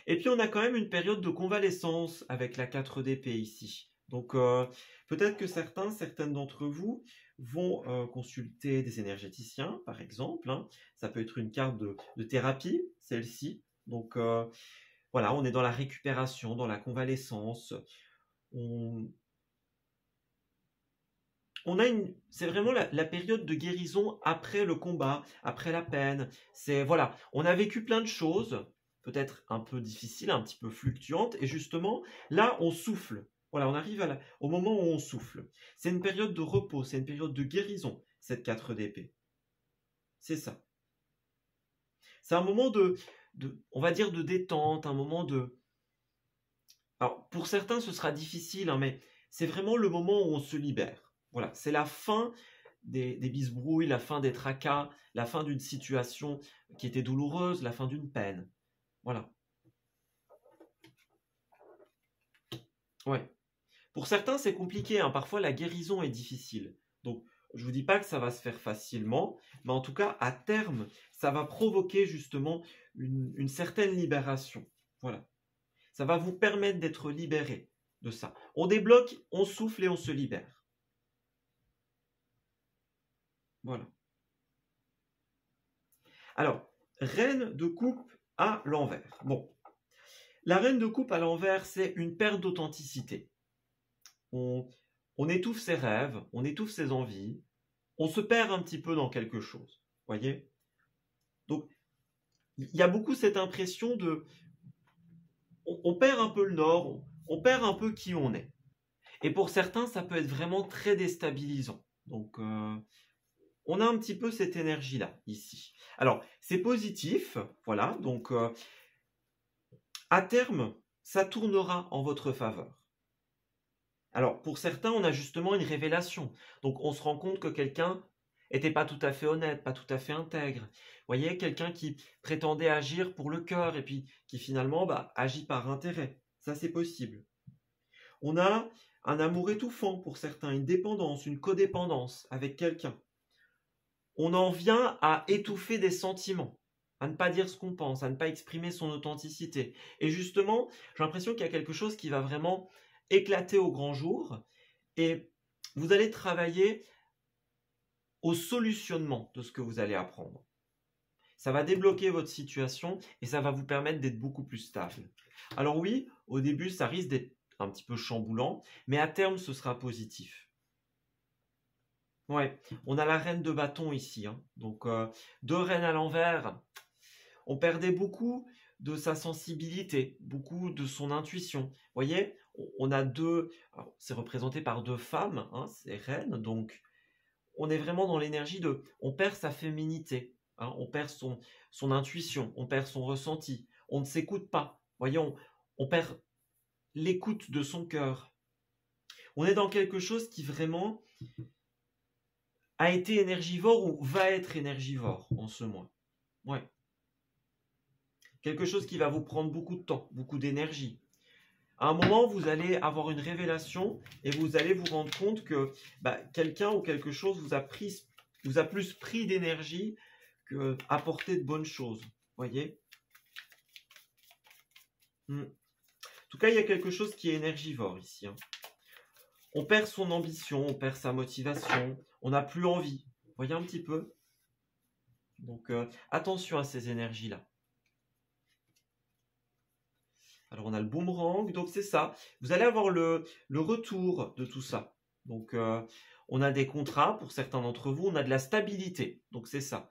Speaker 1: Et puis on a quand même une période de convalescence avec la 4 d'épée ici. Donc peut-être que certaines d'entre vous vont consulter des énergéticiens, par exemple, hein. Ça peut être une carte de thérapie, celle-ci. Donc voilà, on est dans la récupération, dans la convalescence. C'est vraiment la période de guérison après le combat, après la peine. Voilà, on a vécu plein de choses, peut-être un peu difficiles, un petit peu fluctuantes, et justement, là, on souffle. Voilà, on arrive au moment où on souffle. C'est une période de repos, c'est une période de guérison, cette 4 d'épée. C'est ça. C'est un moment on va dire, de détente, un moment de... Alors, pour certains, ce sera difficile, hein, mais c'est vraiment le moment où on se libère. Voilà, c'est la fin des bisbrouilles, la fin des tracas, la fin d'une situation qui était douloureuse, la fin d'une peine. Voilà. Ouais. Pour certains, c'est compliqué, hein. Parfois, la guérison est difficile. Donc, je ne vous dis pas que ça va se faire facilement, mais en tout cas, à terme, ça va provoquer justement une certaine libération. Voilà. Ça va vous permettre d'être libéré de ça. On débloque, on souffle et on se libère. Voilà. Alors, reine de coupe à l'envers. Bon, la reine de coupe à l'envers, c'est une perte d'authenticité. On étouffe ses rêves, on étouffe ses envies, on se perd un petit peu dans quelque chose. Voyez? Donc, il y a beaucoup cette impression de... On perd un peu le nord, on perd un peu qui on est. Et pour certains, ça peut être vraiment très déstabilisant. Donc, on a un petit peu cette énergie-là, ici. Alors, c'est positif, voilà, donc à terme, ça tournera en votre faveur. Alors, pour certains, on a justement une révélation. Donc, on se rend compte que quelqu'un n'était pas tout à fait honnête, pas tout à fait intègre. Vous voyez, quelqu'un qui prétendait agir pour le cœur et puis qui finalement agit par intérêt. Ça, c'est possible. On a un amour étouffant pour certains, une dépendance, une codépendance avec quelqu'un. On en vient à étouffer des sentiments, à ne pas dire ce qu'on pense, à ne pas exprimer son authenticité. Et justement, j'ai l'impression qu'il y a quelque chose qui va vraiment éclater au grand jour et vous allez travailler au solutionnement de ce que vous allez apprendre. Ça va débloquer votre situation et ça va vous permettre d'être beaucoup plus stable. Alors oui, au début, ça risque d'être un petit peu chamboulant, mais à terme, ce sera positif. Ouais, on a la reine de bâton ici, hein. Donc 2 reines à l'envers. On perdait beaucoup de sa sensibilité, beaucoup de son intuition. Vous voyez, on a c'est représenté par 2 femmes, hein, ces reines, donc on est vraiment dans l'énergie on perd sa féminité, hein, on perd son intuition, on perd son ressenti, on ne s'écoute pas. Vous voyez, on perd l'écoute de son cœur. On est dans quelque chose qui vraiment a été énergivore ou va être énergivore en ce mois. Ouais. Quelque chose qui va vous prendre beaucoup de temps, beaucoup d'énergie. À un moment, vous allez avoir une révélation et vous allez vous rendre compte que quelqu'un ou quelque chose vous a plus pris d'énergie qu'apporté de bonnes choses. Voyez? En tout cas, il y a quelque chose qui est énergivore ici, hein. On perd son ambition, on perd sa motivation, on n'a plus envie. Voyez un petit peu? Donc, attention à ces énergies-là. Alors, on a le boomerang, donc c'est ça. Vous allez avoir le retour de tout ça. Donc, on a des contrats pour certains d'entre vous, on a de la stabilité. Donc, c'est ça.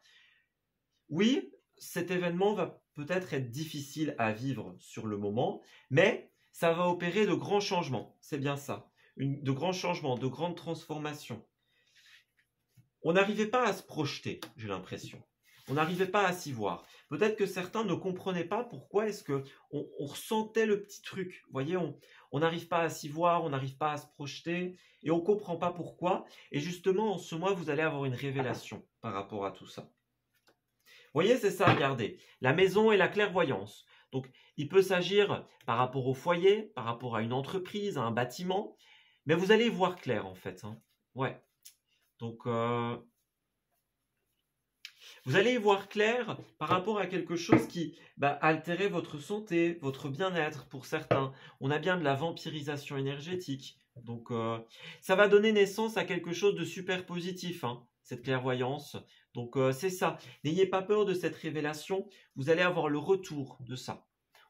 Speaker 1: Oui, cet événement va peut-être être difficile à vivre sur le moment, mais ça va opérer de grands changements. C'est bien ça. de grands changements, de grandes transformations. On n'arrivait pas à se projeter, j'ai l'impression. On n'arrivait pas à s'y voir. Peut-être que certains ne comprenaient pas pourquoi est-ce qu'on ressentait le petit truc. Vous voyez, on n'arrive pas à s'y voir, on n'arrive pas à se projeter et on ne comprend pas pourquoi. Et justement, en ce mois, vous allez avoir une révélation par rapport à tout ça. Vous voyez, c'est ça, regardez. La maison et la clairvoyance. Donc, il peut s'agir par rapport au foyer, par rapport à une entreprise, à un bâtiment. Mais vous allez y voir clair, en fait. Hein. Ouais. Donc, vous allez y voir clair par rapport à quelque chose qui altérait votre santé, votre bien-être pour certains. On a bien de la vampirisation énergétique. Donc, ça va donner naissance à quelque chose de super positif, hein, cette clairvoyance. Donc, c'est ça. N'ayez pas peur de cette révélation. Vous allez avoir le retour de ça.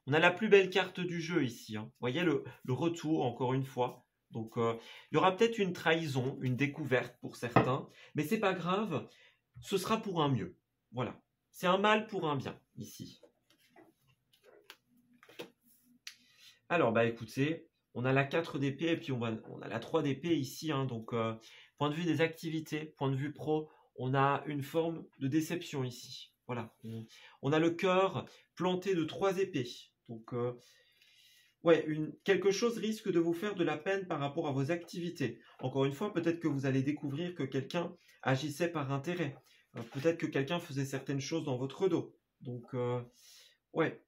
Speaker 1: On a la plus belle carte du jeu ici. Hein. Vous voyez le retour, encore une fois. Donc, il y aura peut-être une trahison, une découverte pour certains. Mais c'est pas grave. Ce sera pour un mieux. Voilà. C'est un mal pour un bien, ici. Alors, écoutez, on a la 4 d'épée et puis on a la 3 d'épée ici. Hein, donc, point de vue des activités, point de vue pro, on a une forme de déception ici. Voilà. On a le cœur planté de 3 épées. Donc, ouais, quelque chose risque de vous faire de la peine par rapport à vos activités. Encore une fois, peut-être que vous allez découvrir que quelqu'un agissait par intérêt. Peut-être que quelqu'un faisait certaines choses dans votre dos. Donc, ouais.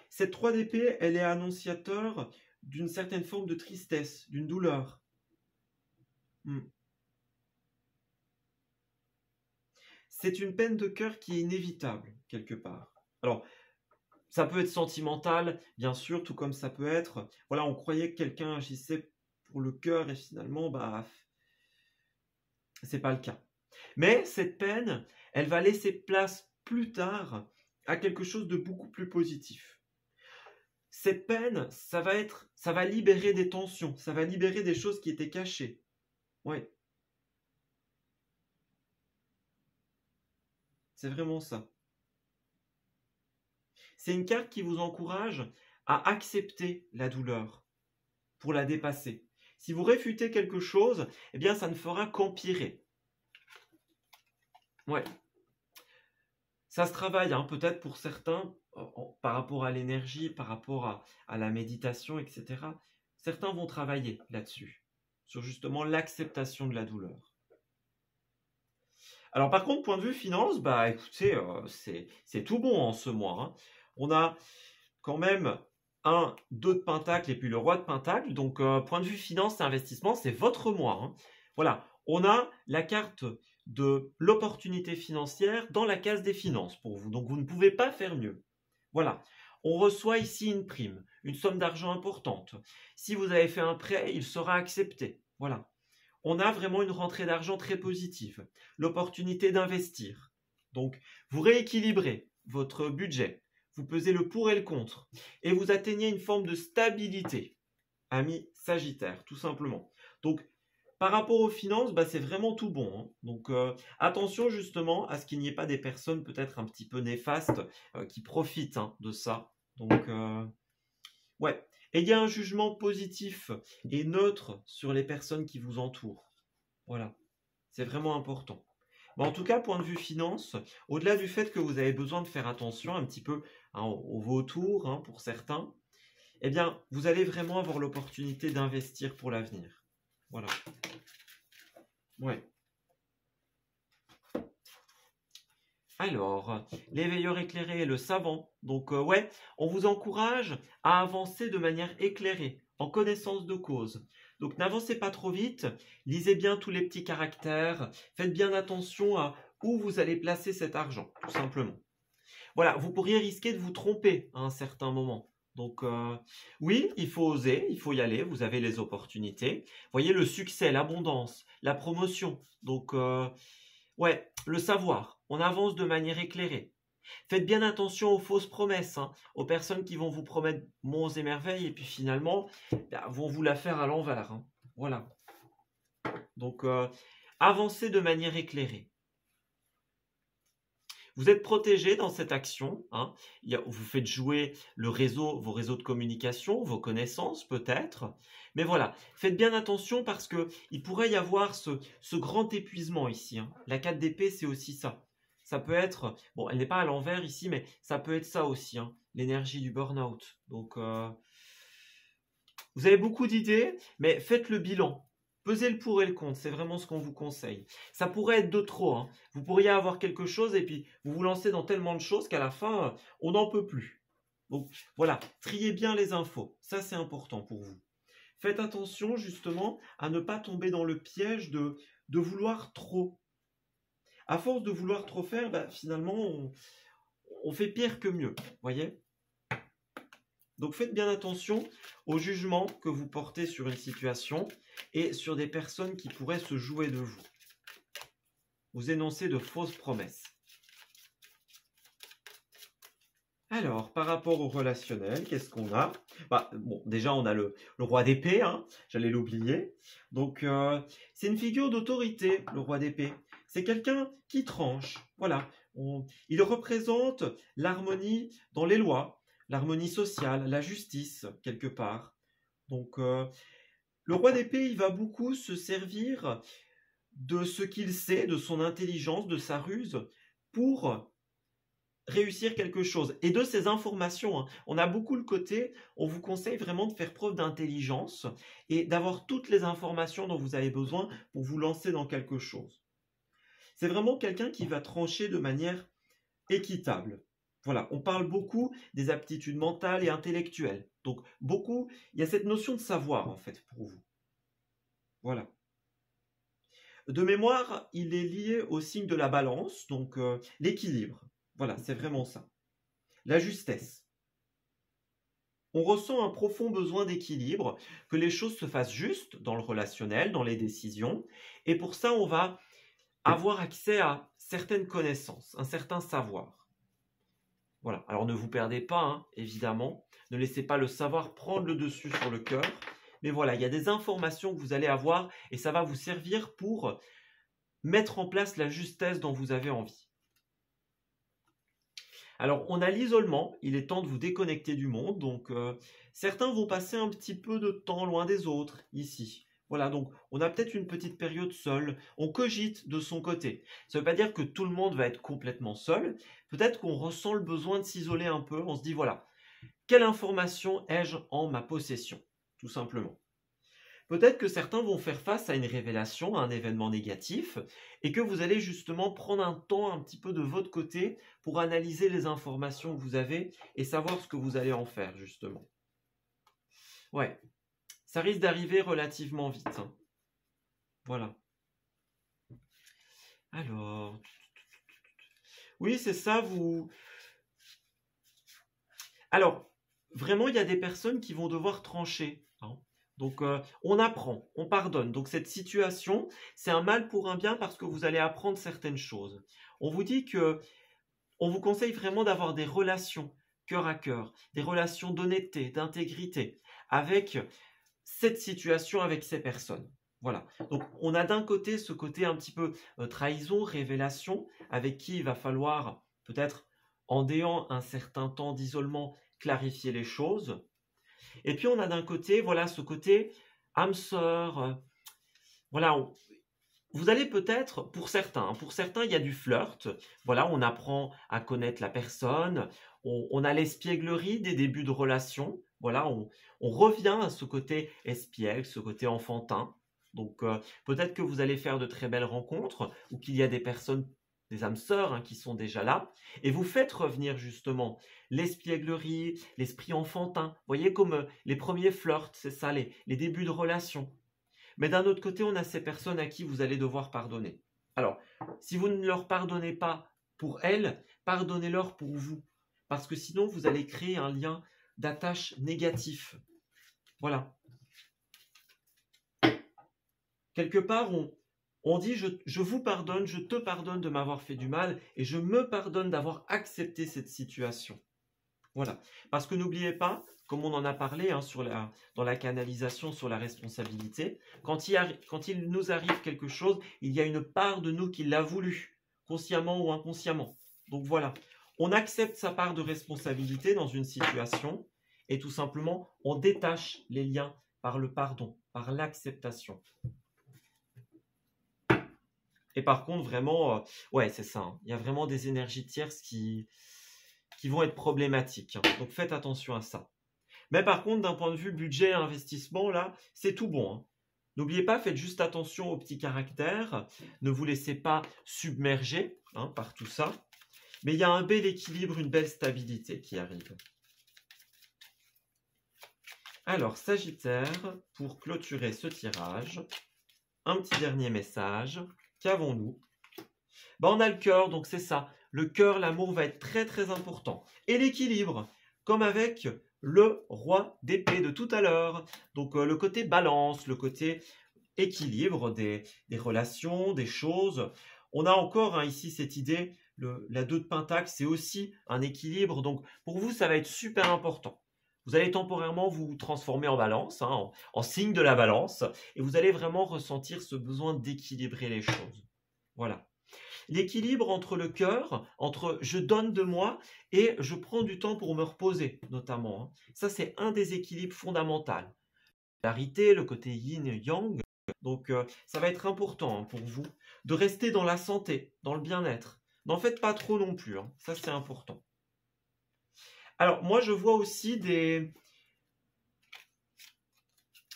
Speaker 1: Cette 3 d'épée, elle est annonciateur d'une certaine forme de tristesse, d'une douleur. C'est une peine de cœur qui est inévitable, quelque part. Alors, ça peut être sentimental, bien sûr, tout comme ça peut être... Voilà, on croyait que quelqu'un agissait pour le cœur et finalement, c'est pas le cas. Mais cette peine, elle va laisser place plus tard à quelque chose de beaucoup plus positif. Cette peine, ça va libérer des tensions, ça va libérer des choses qui étaient cachées. Oui. C'est vraiment ça. C'est une carte qui vous encourage à accepter la douleur pour la dépasser. Si vous réfutez quelque chose, eh bien, ça ne fera qu'empirer. Ouais. Ça se travaille, hein, peut-être pour certains, par rapport à l'énergie, par rapport à la méditation, etc. Certains vont travailler là-dessus, sur justement l'acceptation de la douleur. Alors par contre, point de vue finance, écoutez, c'est tout bon en ce mois. Hein. On a quand même 1, 2 de pentacle et puis le roi de pentacle. Donc point de vue finance et investissement, c'est votre mois. Hein. Voilà, on a la carte de l'opportunité financière dans la case des finances pour vous. Donc vous ne pouvez pas faire mieux. Voilà, on reçoit ici une prime, une somme d'argent importante. Si vous avez fait un prêt, il sera accepté. Voilà. On a vraiment une rentrée d'argent très positive, l'opportunité d'investir. Donc, vous rééquilibrez votre budget, vous pesez le pour et le contre, et vous atteignez une forme de stabilité, ami Sagittaire, tout simplement. Donc, par rapport aux finances, c'est vraiment tout bon. Hein. Donc, attention justement à ce qu'il n'y ait pas des personnes peut-être un petit peu néfastes qui profitent de ça. Donc, ouais. Et il y a un jugement positif et neutre sur les personnes qui vous entourent. Voilà, c'est vraiment important. En tout cas, point de vue finance, au-delà du fait que vous avez besoin de faire attention un petit peu au vautour pour certains, eh bien, vous allez vraiment avoir l'opportunité d'investir pour l'avenir. Voilà. Ouais. Alors, l'éveilleur éclairé et le savant. Donc, ouais, on vous encourage à avancer de manière éclairée, en connaissance de cause. Donc, n'avancez pas trop vite, lisez bien tous les petits caractères, faites bien attention à où vous allez placer cet argent, tout simplement. Voilà, vous pourriez risquer de vous tromper à un certain moment. Donc, oui, il faut oser, il faut y aller, vous avez les opportunités. Vous voyez, le succès, l'abondance, la promotion. Donc, ouais, le savoir. On avance de manière éclairée. Faites bien attention aux fausses promesses, aux personnes qui vont vous promettre monts et merveilles et puis finalement vont vous la faire à l'envers. Voilà. Donc, avancez de manière éclairée. Vous êtes protégé dans cette action, hein. Vous faites jouer le réseau, vos réseaux de communication, vos connaissances peut-être. Mais voilà, faites bien attention parce qu'il pourrait y avoir ce grand épuisement ici, hein. La 4 d'épée, c'est aussi ça. Ça peut être, bon, elle n'est pas à l'envers ici, mais ça peut être ça aussi, hein, l'énergie du burn-out. Donc, vous avez beaucoup d'idées, mais faites le bilan. Pesez le pour et le contre, c'est vraiment ce qu'on vous conseille. Ça pourrait être de trop, hein. Vous pourriez avoir quelque chose et puis vous vous lancez dans tellement de choses qu'à la fin, on n'en peut plus. Donc voilà, triez bien les infos, ça c'est important pour vous. Faites attention justement à ne pas tomber dans le piège de vouloir trop. À force de vouloir trop faire, finalement, on fait pire que mieux, voyez ? Donc faites bien attention au jugement que vous portez sur une situation et sur des personnes qui pourraient se jouer de vous. Vous énoncez de fausses promesses. Alors, par rapport au relationnel, qu'est-ce qu'on a? Bon, déjà, on a le roi d'épée, hein, j'allais l'oublier. Donc, c'est une figure d'autorité, le roi d'épée. C'est quelqu'un qui tranche, voilà. Il représente l'harmonie dans les lois, l'harmonie sociale, la justice, quelque part. Donc, le roi d'épée, il va beaucoup se servir de ce qu'il sait, de son intelligence, de sa ruse, pour réussir quelque chose. Et de ces informations, hein, on a beaucoup le côté, on vous conseille vraiment de faire preuve d'intelligence et d'avoir toutes les informations dont vous avez besoin pour vous lancer dans quelque chose. C'est vraiment quelqu'un qui va trancher de manière équitable. Voilà, on parle beaucoup des aptitudes mentales et intellectuelles. Donc, beaucoup, il y a cette notion de savoir, en fait, pour vous. Voilà. De mémoire, il est lié au signe de la balance, donc l'équilibre. Voilà, c'est vraiment ça. La justesse. On ressent un profond besoin d'équilibre, que les choses se fassent juste dans le relationnel, dans les décisions. Et pour ça, on va avoir accès à certaines connaissances, un certain savoir. Voilà, alors ne vous perdez pas, hein, évidemment. Ne laissez pas le savoir prendre le dessus sur le cœur. Mais voilà, il y a des informations que vous allez avoir et ça va vous servir pour mettre en place la justesse dont vous avez envie. Alors, on a l'isolement, il est temps de vous déconnecter du monde. Donc, certains vont passer un petit peu de temps loin des autres, ici. Voilà, donc on a peut-être une petite période seule, on cogite de son côté. Ça ne veut pas dire que tout le monde va être complètement seul, peut-être qu'on ressent le besoin de s'isoler un peu, on se dit voilà, quelle information ai-je en ma possession, tout simplement. Peut-être que certains vont faire face à une révélation, à un événement négatif, et que vous allez justement prendre un temps un petit peu de votre côté pour analyser les informations que vous avez et savoir ce que vous allez en faire, justement. Ouais. Ça risque d'arriver relativement vite, hein. Voilà. Alors, oui, c'est ça, vous... Alors, vraiment, il y a des personnes qui vont devoir trancher, hein. Donc, on apprend, on pardonne. Donc, cette situation, c'est un mal pour un bien parce que vous allez apprendre certaines choses. On vous dit que, on vous conseille vraiment d'avoir des relations cœur à cœur, des relations d'honnêteté, d'intégrité, avec cette situation avec ces personnes. Voilà. Donc, on a d'un côté ce côté un petit peu trahison, révélation, avec qui il va falloir peut-être, en déant un certain temps d'isolement, clarifier les choses. Et puis, on a d'un côté, voilà, ce côté âme sœur. Voilà, vous allez peut-être, pour certains, il y a du flirt. Voilà, on apprend à connaître la personne. On a l'espièglerie des débuts de relation. Voilà, on revient à ce côté espiègle, ce côté enfantin. Donc, peut-être que vous allez faire de très belles rencontres ou qu'il y a des personnes, des âmes sœurs, hein, qui sont déjà là. Et vous faites revenir justement l'espièglerie, l'esprit enfantin. Vous voyez comme les premiers flirts, c'est ça, les débuts de relation. Mais d'un autre côté, on a ces personnes à qui vous allez devoir pardonner. Alors, si vous ne leur pardonnez pas pour elles, pardonnez-leur pour vous. Parce que sinon, vous allez créer un lien d'attache négatif. Voilà. Quelque part, on dit je vous pardonne, je te pardonne de m'avoir fait du mal et je me pardonne d'avoir accepté cette situation. Voilà. Parce que n'oubliez pas, comme on en a parlé hein, dans la canalisation sur la responsabilité, quand il nous arrive quelque chose, il y a une part de nous qui l'a voulu, consciemment ou inconsciemment. Donc voilà, on accepte sa part de responsabilité dans une situation et tout simplement, on détache les liens par le pardon, par l'acceptation. Et par contre, vraiment, ouais, c'est ça. Il y a vraiment des énergies tierces qui vont être problématiques. Donc faites attention à ça. Mais par contre, d'un point de vue budget et investissement, là, c'est tout bon. N'oubliez pas, faites juste attention aux petits caractères. Ne vous laissez pas submerger par tout ça. Mais il y a un bel équilibre, une belle stabilité qui arrive. Alors, Sagittaire, pour clôturer ce tirage, un petit dernier message. Qu'avons-nous? On a le cœur, donc c'est ça. Le cœur, l'amour va être très très important. Et l'équilibre, comme avec le roi d'épée de tout à l'heure. Donc le côté balance, le côté équilibre des relations, des choses. On a encore ici cette idée, la 2 de Pentacle, c'est aussi un équilibre. Donc pour vous, ça va être super important. Vous allez temporairement vous transformer en balance, en signe de la balance, et vous allez vraiment ressentir ce besoin d'équilibrer les choses. Voilà. L'équilibre entre le cœur, entre je donne de moi et je prends du temps pour me reposer, notamment. Ça, c'est un des équilibres fondamentaux. La polarité, le côté yin et yang. Donc, ça va être important pour vous de rester dans la santé, dans le bien-être. N'en faites pas trop non plus. Ça, c'est important. Alors, moi, je vois aussi des...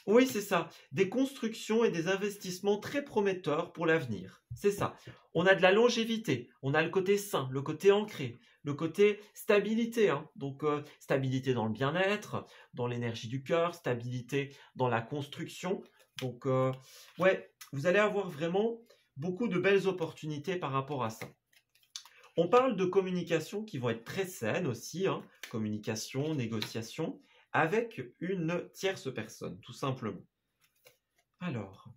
Speaker 1: Oui, c'est ça. Des constructions et des investissements très prometteurs pour l'avenir. C'est ça. On a de la longévité, on a le côté sain, le côté ancré, le côté stabilité. Donc, stabilité dans le bien-être, dans l'énergie du cœur, stabilité dans la construction. Donc, ouais, vous allez avoir vraiment beaucoup de belles opportunités par rapport à ça. On parle de communication qui vont être très saines aussi, communication, négociation, avec une tierce personne, tout simplement. Alors,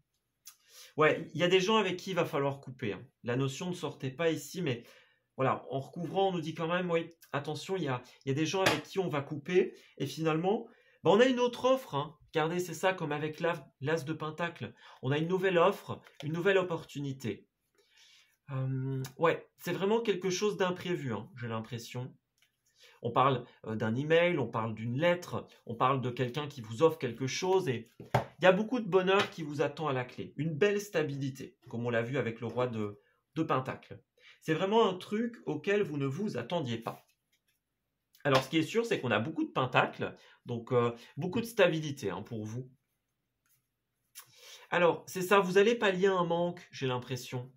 Speaker 1: ouais, il y a des gens avec qui il va falloir couper. La notion ne sortait pas ici, mais voilà, en recouvrant, on nous dit quand même, oui, attention, il y a des gens avec qui on va couper, et finalement, on a une autre offre. Regardez, c'est ça, comme avec l'As de Pentacle. On a une nouvelle offre, une nouvelle opportunité. Ouais, c'est vraiment quelque chose d'imprévu, j'ai l'impression. On parle d'un email, on parle d'une lettre, on parle de quelqu'un qui vous offre quelque chose et il y a beaucoup de bonheur qui vous attend à la clé. Une belle stabilité, comme on l'a vu avec le roi de Pentacle. C'est vraiment un truc auquel vous ne vous attendiez pas. Alors, ce qui est sûr, c'est qu'on a beaucoup de Pentacles, donc beaucoup de stabilité pour vous. Alors, c'est ça, vous allez pallier un manque, j'ai l'impression.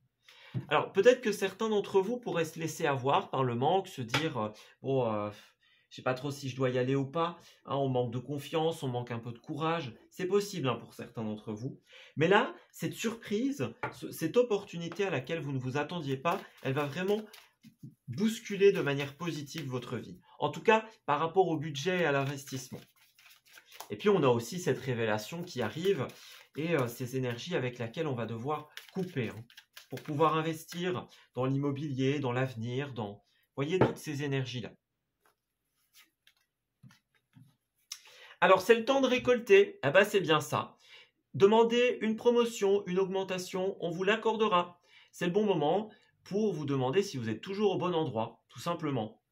Speaker 1: Alors, peut-être que certains d'entre vous pourraient se laisser avoir par le manque, se dire bon, je ne sais pas trop si je dois y aller ou pas, on manque de confiance, on manque un peu de courage. C'est possible pour certains d'entre vous. Mais là, cette surprise, cette opportunité à laquelle vous ne vous attendiez pas, elle va vraiment bousculer de manière positive votre vie. En tout cas, par rapport au budget et à l'investissement. Et puis, on a aussi cette révélation qui arrive et ces énergies avec lesquelles on va devoir couper. Pour pouvoir investir dans l'immobilier, dans l'avenir, dans... Voyez toutes ces énergies-là. Alors, c'est le temps de récolter. Eh bien, c'est bien ça. Demandez une promotion, une augmentation, on vous l'accordera. C'est le bon moment pour vous demander si vous êtes toujours au bon endroit, tout simplement.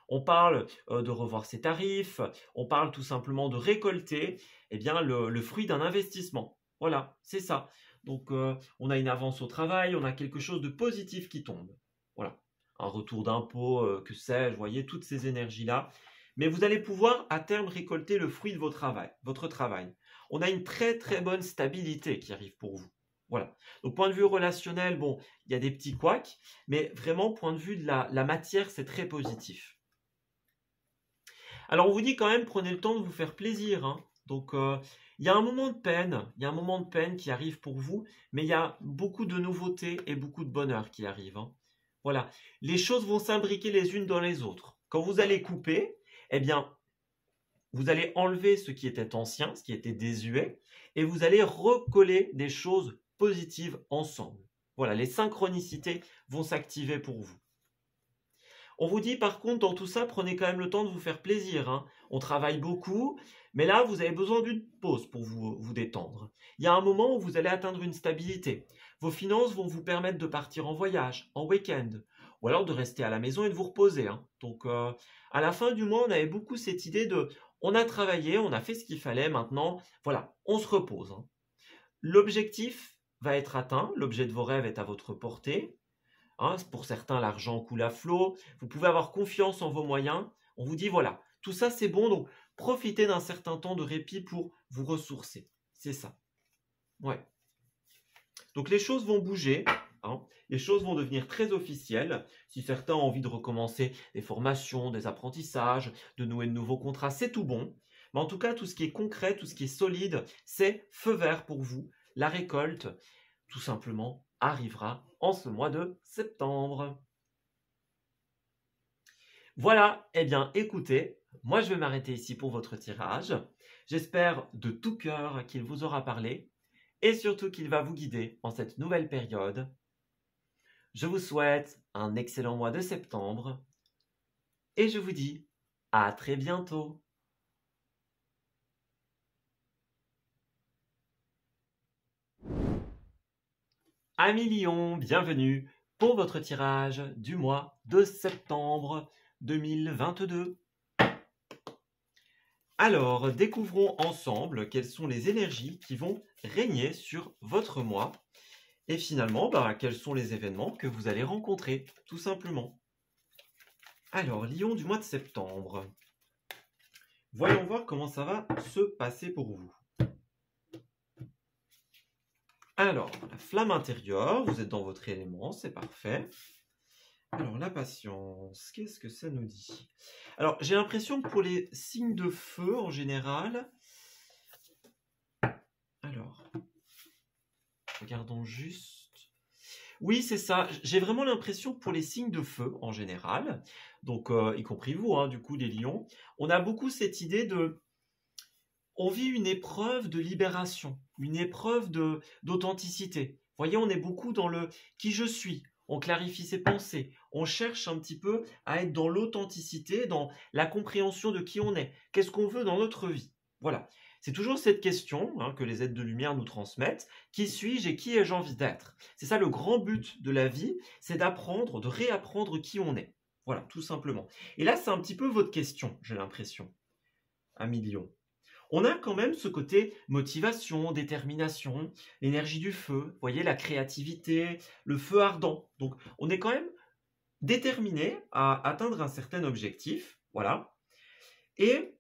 Speaker 1: On parle de revoir ses tarifs, on parle tout simplement de récolter le fruit d'un investissement. Voilà, c'est ça. Donc, on a une avance au travail, on a quelque chose de positif qui tombe. Voilà, un retour d'impôt, que sais-je, voyez, toutes ces énergies-là. Mais vous allez pouvoir, à terme, récolter le fruit de votre travail. On a une très, très bonne stabilité qui arrive pour vous. Voilà. Donc, point de vue relationnel, bon, il y a des petits couacs, mais vraiment, point de vue de la matière, c'est très positif. Alors, on vous dit quand même, prenez le temps de vous faire plaisir. Donc, il y a un moment de peine, qui arrive pour vous, mais il y a beaucoup de nouveautés et beaucoup de bonheur qui arrive. Voilà, les choses vont s'imbriquer les unes dans les autres. Quand vous allez couper, vous allez enlever ce qui était ancien, ce qui était désuet, et vous allez recoller des choses positives ensemble. Voilà, les synchronicités vont s'activer pour vous. On vous dit par contre, dans tout ça, prenez quand même le temps de vous faire plaisir. On travaille beaucoup, mais là, vous avez besoin d'une pause pour vous détendre. Il y a un moment où vous allez atteindre une stabilité. Vos finances vont vous permettre de partir en voyage, en week-end, ou alors de rester à la maison et de vous reposer, hein. Donc, à la fin du mois, on avait beaucoup cette idée de on a travaillé, on a fait ce qu'il fallait, maintenant, voilà, on se repose, hein. L'objectif va être atteint, l'objet de vos rêves est à votre portée, hein. Pour certains, l'argent coule à flot. Vous pouvez avoir confiance en vos moyens. On vous dit, voilà, tout ça c'est bon, donc profitez d'un certain temps de répit pour vous ressourcer. C'est ça. Ouais. Donc les choses vont bouger, hein. Les choses vont devenir très officielles. Si certains ont envie de recommencer des formations, des apprentissages, de nouer de nouveaux contrats, c'est tout bon. Mais en tout cas, tout ce qui est concret, tout ce qui est solide, c'est feu vert pour vous. La récolte, tout simplement, arrivera en ce mois de septembre. Voilà, eh bien écoutez, moi je vais m'arrêter ici pour votre tirage. J'espère de tout cœur qu'il vous aura parlé et surtout qu'il va vous guider en cette nouvelle période. Je vous souhaite un excellent mois de septembre et je vous dis à très bientôt. Amis Lion, bienvenue pour votre tirage du mois de septembre 2022. Alors, découvrons ensemble quelles sont les énergies qui vont régner sur votre mois et finalement, quels sont les événements que vous allez rencontrer, tout simplement. Alors, Lion du mois de septembre. Voyons voir comment ça va se passer pour vous. Alors, la flamme intérieure, vous êtes dans votre élément, c'est parfait. Alors, la patience, qu'est-ce que ça nous dit? Alors, j'ai l'impression que pour les signes de feu, en général... Alors, regardons juste... Oui, c'est ça. J'ai vraiment l'impression que pour les signes de feu, en général, donc y compris vous, hein, du coup, les lions, on a beaucoup cette idée de... On vit une épreuve de libération, une épreuve d'authenticité. Vous voyez, on est beaucoup dans le « qui je suis ». On clarifie ses pensées, on cherche un petit peu à être dans l'authenticité, dans la compréhension de qui on est. Qu'est-ce qu'on veut dans notre vie? Voilà. C'est toujours cette question, hein, que les êtres de lumière nous transmettent. Qui suis-je et qui ai-je envie d'être? C'est ça le grand but de la vie, c'est d'apprendre, de réapprendre qui on est. Voilà, tout simplement. Et là, c'est un petit peu votre question, j'ai l'impression, amis Lion. On a quand même ce côté motivation, détermination, l'énergie du feu, vous voyez, la créativité, le feu ardent. Donc, on est quand même déterminé à atteindre un certain objectif, voilà. Et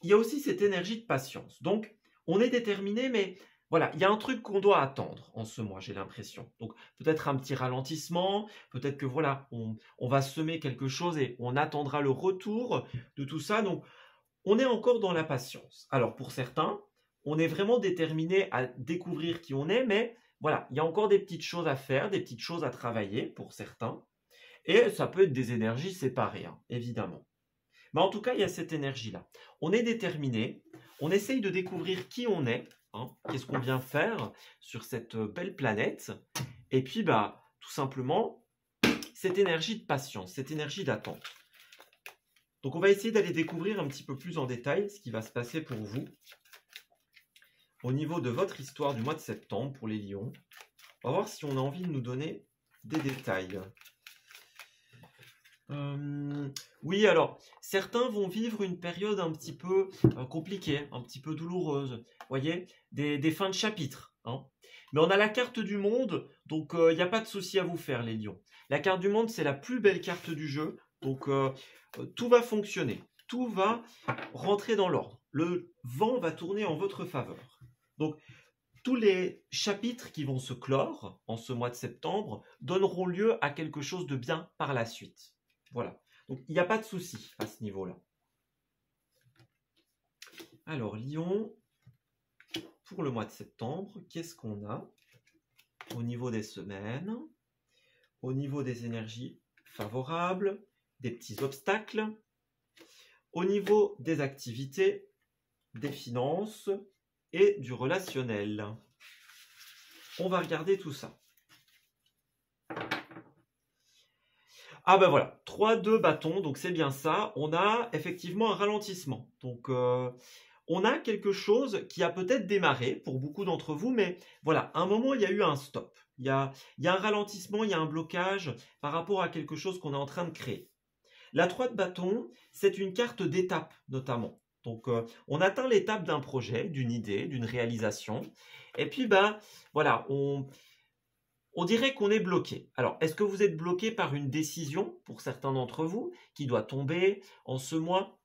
Speaker 1: il y a aussi cette énergie de patience. Donc, on est déterminé, mais voilà, il y a un truc qu'on doit attendre en ce mois, j'ai l'impression. Donc, peut-être un petit ralentissement, peut-être que voilà, on va semer quelque chose et on attendra le retour de tout ça. Donc, on est encore dans la patience. Alors pour certains, on est vraiment déterminé à découvrir qui on est, mais voilà, il y a encore des petites choses à faire, des petites choses à travailler pour certains. Et ça peut être des énergies séparées, hein, évidemment. Mais en tout cas, il y a cette énergie-là. On est déterminé, on essaye de découvrir qui on est, hein, qu'est-ce qu'on vient faire sur cette belle planète. Et puis, tout simplement, cette énergie de patience, cette énergie d'attente. Donc, on va essayer d'aller découvrir un petit peu plus en détail ce qui va se passer pour vous au niveau de votre histoire du mois de septembre pour les lions. On va voir si on a envie de nous donner des détails. Oui, alors, certains vont vivre une période un petit peu compliquée, un petit peu douloureuse. Vous voyez, des fins de chapitre, hein. Mais on a la carte du monde, donc il n'y a pas de souci à vous faire, les lions. La carte du monde, c'est la plus belle carte du jeu, donc tout va fonctionner, tout va rentrer dans l'ordre. Le vent va tourner en votre faveur. Donc, tous les chapitres qui vont se clore en ce mois de septembre donneront lieu à quelque chose de bien par la suite. Voilà. Donc, il n'y a pas de souci à ce niveau-là. Alors, Lion, pour le mois de septembre, qu'est-ce qu'on a au niveau des semaines, au niveau des énergies favorables, des petits obstacles, au niveau des activités, des finances et du relationnel. On va regarder tout ça. Ah ben voilà, 3, 2 bâtons, donc c'est bien ça. On a effectivement un ralentissement. Donc on a quelque chose qui a peut-être démarré pour beaucoup d'entre vous, mais voilà, à un moment, il y a eu un stop. Il y a un ralentissement, il y a un blocage par rapport à quelque chose qu'on est en train de créer. La 3 de bâton, c'est une carte d'étape notamment. Donc, on atteint l'étape d'un projet, d'une idée, d'une réalisation. Et puis, ben, voilà, on dirait qu'on est bloqué. Alors, est-ce que vous êtes bloqué par une décision, pour certains d'entre vous, qui doit tomber en ce mois?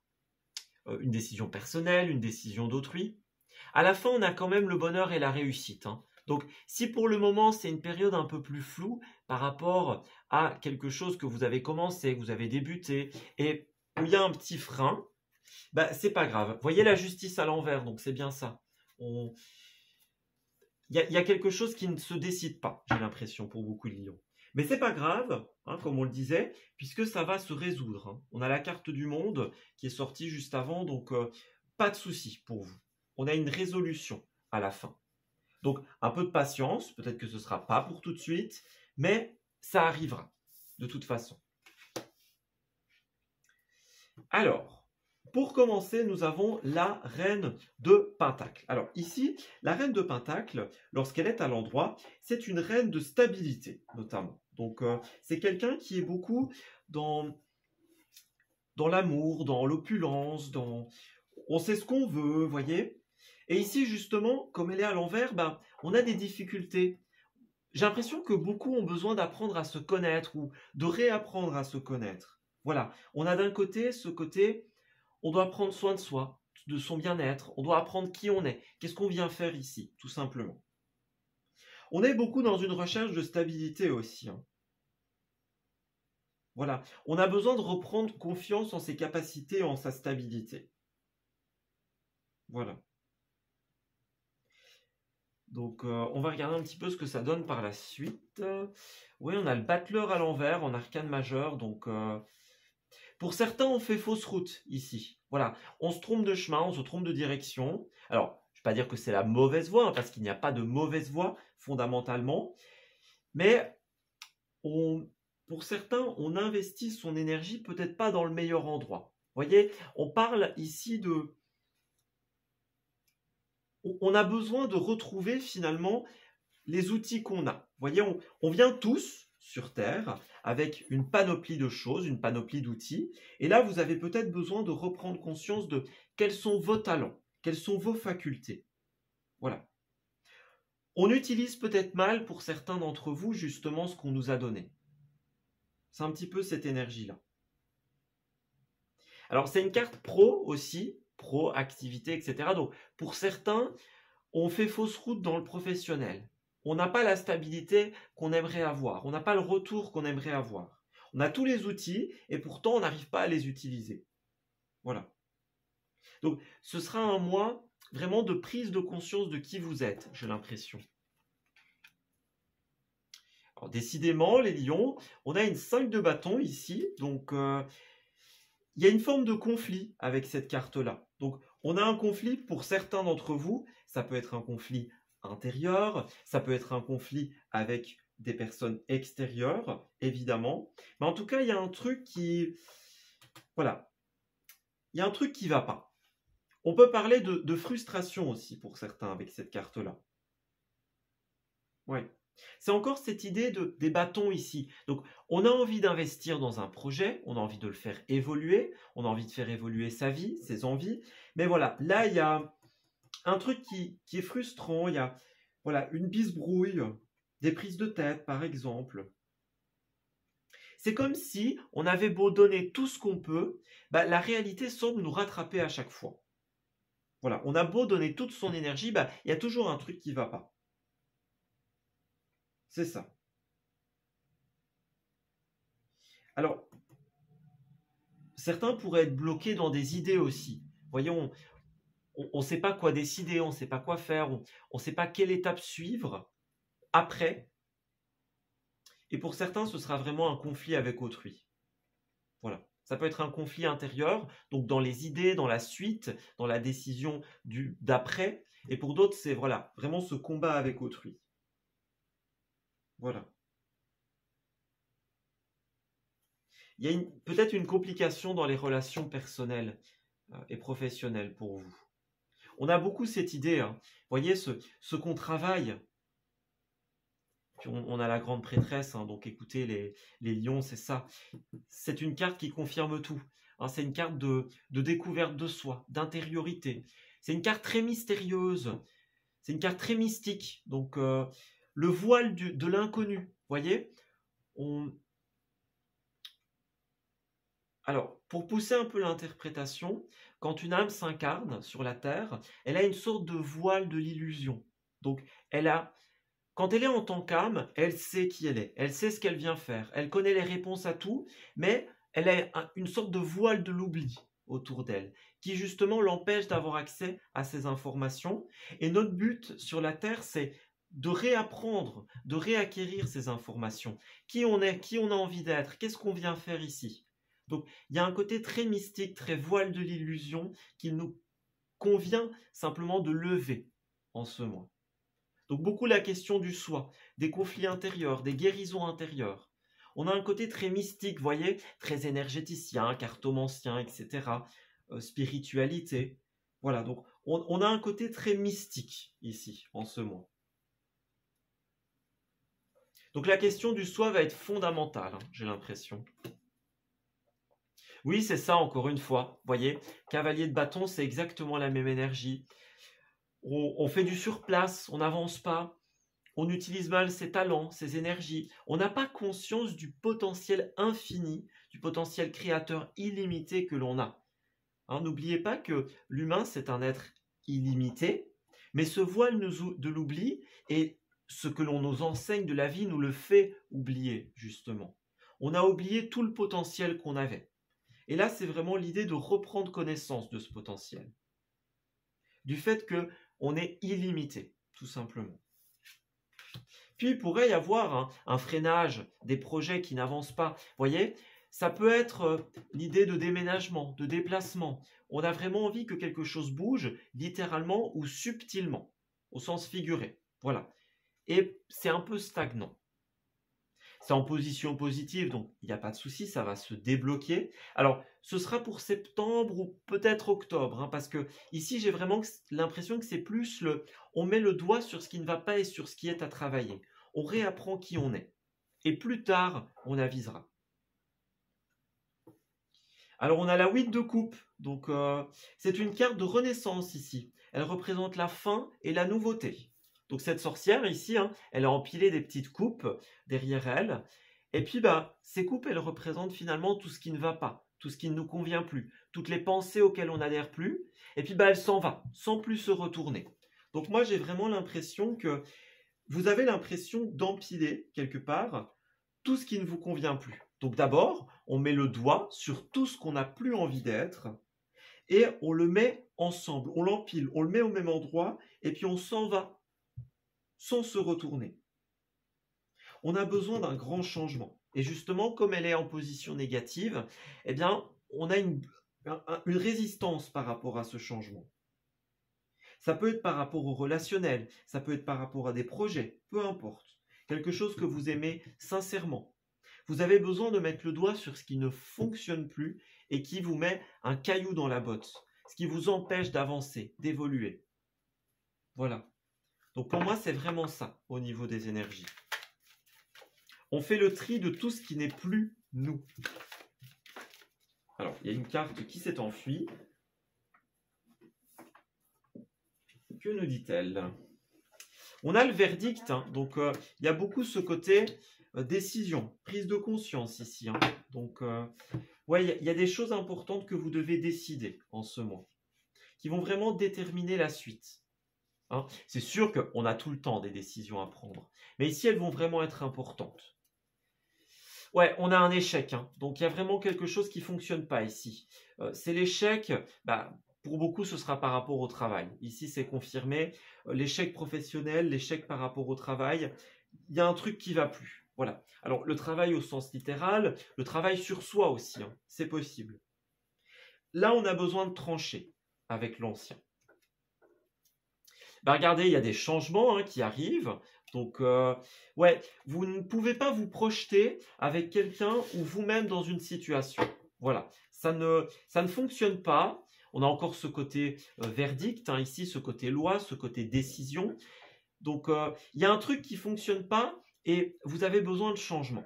Speaker 1: Une décision personnelle, une décision d'autrui? À la fin, on a quand même le bonheur et la réussite, hein. Donc, si pour le moment, c'est une période un peu plus floue par rapport à quelque chose que vous avez commencé, que vous avez débuté, et où il y a un petit frein, bah, c'est pas grave. Voyez la justice à l'envers, donc c'est bien ça. Il y a quelque chose qui ne se décide pas, j'ai l'impression, pour beaucoup de lions. Mais c'est pas grave, hein, comme on le disait, puisque ça va se résoudre, hein. On a la carte du monde qui est sortie juste avant, donc pas de souci pour vous. On a une résolution à la fin. Donc, un peu de patience, peut-être que ce ne sera pas pour tout de suite, mais ça arrivera, de toute façon. Alors, pour commencer, nous avons la reine de Pentacle. Alors ici, la reine de Pentacle, lorsqu'elle est à l'endroit, c'est une reine de stabilité, notamment. Donc, c'est quelqu'un qui est beaucoup dans l'amour, dans l'opulence, on sait ce qu'on veut, voyez. Et ici, justement, comme elle est à l'envers, ben, on a des difficultés. J'ai l'impression que beaucoup ont besoin d'apprendre à se connaître ou de réapprendre à se connaître. Voilà, on a d'un côté ce côté, on doit prendre soin de soi, de son bien-être, on doit apprendre qui on est, qu'est-ce qu'on vient faire ici, tout simplement. On est beaucoup dans une recherche de stabilité aussi, hein. Voilà, on a besoin de reprendre confiance en ses capacités, en sa stabilité. Voilà. Donc, on va regarder un petit peu ce que ça donne par la suite. Oui, on a le battleur à l'envers en arcane majeur. Donc, pour certains, on fait fausse route ici. Voilà, on se trompe de chemin, on se trompe de direction. Alors, je ne vais pas dire que c'est la mauvaise voie, hein, parce qu'il n'y a pas de mauvaise voie fondamentalement. Mais pour certains, on investit son énergie peut-être pas dans le meilleur endroit. Vous voyez, on parle ici de... On a besoin de retrouver finalement les outils qu'on a. Vous voyez, on vient tous sur Terre avec une panoplie de choses, une panoplie d'outils. Et là, vous avez peut-être besoin de reprendre conscience de quels sont vos talents, quelles sont vos facultés. Voilà. On utilise peut-être mal pour certains d'entre vous justement ce qu'on nous a donné. C'est un petit peu cette énergie-là. Alors, c'est une carte pro aussi, pro, activité, etc. Donc, pour certains, on fait fausse route dans le professionnel. On n'a pas la stabilité qu'on aimerait avoir. On n'a pas le retour qu'on aimerait avoir. On a tous les outils et pourtant on n'arrive pas à les utiliser. Voilà. Donc, ce sera un mois vraiment de prise de conscience de qui vous êtes, j'ai l'impression. Alors, décidément, les lions, on a une 5 de bâton ici. Donc, il y a une forme de conflit avec cette carte-là. Donc, on a un conflit pour certains d'entre vous. Ça peut être un conflit intérieur, ça peut être un conflit avec des personnes extérieures, évidemment. Mais en tout cas, il y a un truc qui... Voilà. Il y a un truc qui ne va pas. On peut parler de frustration aussi pour certains avec cette carte-là. Ouais. C'est encore cette idée des bâtons ici. Donc, on a envie d'investir dans un projet, on a envie de le faire évoluer, on a envie de faire évoluer sa vie, ses envies. Mais voilà, là, il y a un truc qui est frustrant. Il y a voilà, une bisbrouille, des prises de tête, par exemple. C'est comme si on avait beau donner tout ce qu'on peut, bah, la réalité semble nous rattraper à chaque fois. Voilà, on a beau donner toute son énergie, bah, il y a toujours un truc qui ne va pas. C'est ça. Alors, certains pourraient être bloqués dans des idées aussi. Voyons, on ne sait pas quoi décider, on ne sait pas quoi faire, on ne sait pas quelle étape suivre après. Et pour certains, ce sera vraiment un conflit avec autrui. Voilà. Ça peut être un conflit intérieur, donc dans les idées, dans la suite, dans la décision d'après. Et pour d'autres, c'est voilà, vraiment ce combat avec autrui. Voilà. Il y a peut-être une complication dans les relations personnelles et professionnelles pour vous. On a beaucoup cette idée, hein. Vous voyez, ce qu'on travaille. Puis on a la grande prêtresse, hein, donc écoutez, les lions, c'est ça. C'est une carte qui confirme tout. Hein, c'est une carte de découverte de soi, d'intériorité. C'est une carte très mystérieuse. C'est une carte très mystique. Donc, le voile de l'inconnu. Vous voyez, Alors, pour pousser un peu l'interprétation, quand une âme s'incarne sur la Terre, elle a une sorte de voile de l'illusion. Donc, quand elle est en tant qu'âme, elle sait qui elle sait ce qu'elle vient faire, elle connaît les réponses à tout, mais elle a une sorte de voile de l'oubli autour d'elle, qui justement l'empêche d'avoir accès à ces informations. Et notre but sur la Terre, c'est de réapprendre, de réacquérir ces informations. Qui on est, qui on a envie d'être, qu'est-ce qu'on vient faire ici? Donc, il y a un côté très mystique, très voile de l'illusion qu'il nous convient simplement de lever en ce mois. Donc, beaucoup la question du soi, des conflits intérieurs, des guérisons intérieures. On a un côté très mystique, vous voyez, très énergéticien, cartomancien, etc. Spiritualité. Voilà, donc on a un côté très mystique ici, en ce mois. Donc, la question du soi va être fondamentale, hein, j'ai l'impression. Oui, c'est ça, encore une fois. Vous voyez, cavalier de bâton, c'est exactement la même énergie. On fait du surplace, on n'avance pas, on utilise mal ses talents, ses énergies. On n'a pas conscience du potentiel infini, du potentiel créateur illimité que l'on a. Hein, n'oubliez pas que l'humain, c'est un être illimité, mais ce voile de l'oubli et ce que l'on nous enseigne de la vie nous le fait oublier, justement. On a oublié tout le potentiel qu'on avait. Et là, c'est vraiment l'idée de reprendre connaissance de ce potentiel. Du fait qu'on est illimité, tout simplement. Puis, il pourrait y avoir un freinage, des projets qui n'avancent pas. Vous voyez, ça peut être l'idée de déménagement, de déplacement. On a vraiment envie que quelque chose bouge, littéralement ou subtilement, au sens figuré. Voilà. Et c'est un peu stagnant. C'est en position positive, donc il n'y a pas de souci, ça va se débloquer. Alors, ce sera pour septembre ou peut-être octobre, hein, parce que ici, j'ai vraiment l'impression que c'est plus on met le doigt sur ce qui ne va pas et sur ce qui est à travailler. On réapprend qui on est. Et plus tard, on avisera. Alors, on a la 8 de coupe, donc c'est une carte de renaissance ici. Elle représente la fin et la nouveauté. Donc cette sorcière ici, hein, elle a empilé des petites coupes derrière elle. Et puis ces coupes, elles représentent finalement tout ce qui ne va pas, tout ce qui ne nous convient plus, toutes les pensées auxquelles on n'adhère plus. Et puis elle s'en va, sans plus se retourner. Donc moi j'ai vraiment l'impression que vous avez l'impression d'empiler quelque part tout ce qui ne vous convient plus. Donc d'abord, on met le doigt sur tout ce qu'on n'a plus envie d'être et on le met ensemble, on l'empile, on le met au même endroit et puis on s'en va sans se retourner. On a besoin d'un grand changement. Et justement, comme elle est en position négative, eh bien, on a une résistance par rapport à ce changement. Ça peut être par rapport au relationnel, ça peut être par rapport à des projets, peu importe. Quelque chose que vous aimez sincèrement. Vous avez besoin de mettre le doigt sur ce qui ne fonctionne plus et qui vous met un caillou dans la botte, ce qui vous empêche d'avancer, d'évoluer. Voilà. Donc pour moi, c'est vraiment ça au niveau des énergies. On fait le tri de tout ce qui n'est plus nous. Alors, il y a une carte qui s'est enfuie. Que nous dit-elle? On a le verdict, hein, donc il y a beaucoup ce côté décision, prise de conscience ici. Hein. Donc, ouais, il y a des choses importantes que vous devez décider en ce mois, qui vont vraiment déterminer la suite. Hein. C'est sûr qu'on a tout le temps des décisions à prendre, mais ici elles vont vraiment être importantes. Ouais, on a un échec, hein. Donc il y a vraiment quelque chose qui ne fonctionne pas ici. C'est l'échec, pour beaucoup ce sera par rapport au travail. Ici c'est confirmé, l'échec professionnel, l'échec par rapport au travail, il y a un truc qui ne va plus. Voilà. Alors le travail au sens littéral, le travail sur soi aussi, hein. C'est possible. Là on a besoin de trancher avec l'ancien. Regardez, il y a des changements qui arrivent. Donc, ouais, vous ne pouvez pas vous projeter avec quelqu'un ou vous-même dans une situation. Voilà, ça ne fonctionne pas. On a encore ce côté verdict, hein, ici, ce côté loi, ce côté décision. Donc, il y a un truc qui ne fonctionne pas et vous avez besoin de changement.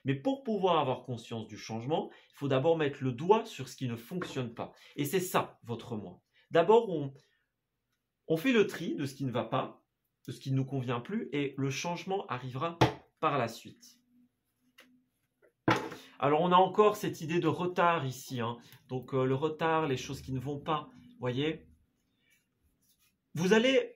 Speaker 1: Mais pour pouvoir avoir conscience du changement, il faut d'abord mettre le doigt sur ce qui ne fonctionne pas. Et c'est ça, votre moi. D'abord, on fait le tri de ce qui ne va pas, de ce qui ne nous convient plus, et le changement arrivera par la suite. Alors, on a encore cette idée de retard ici. Hein. Donc, le retard, les choses qui ne vont pas, voyez. Vous allez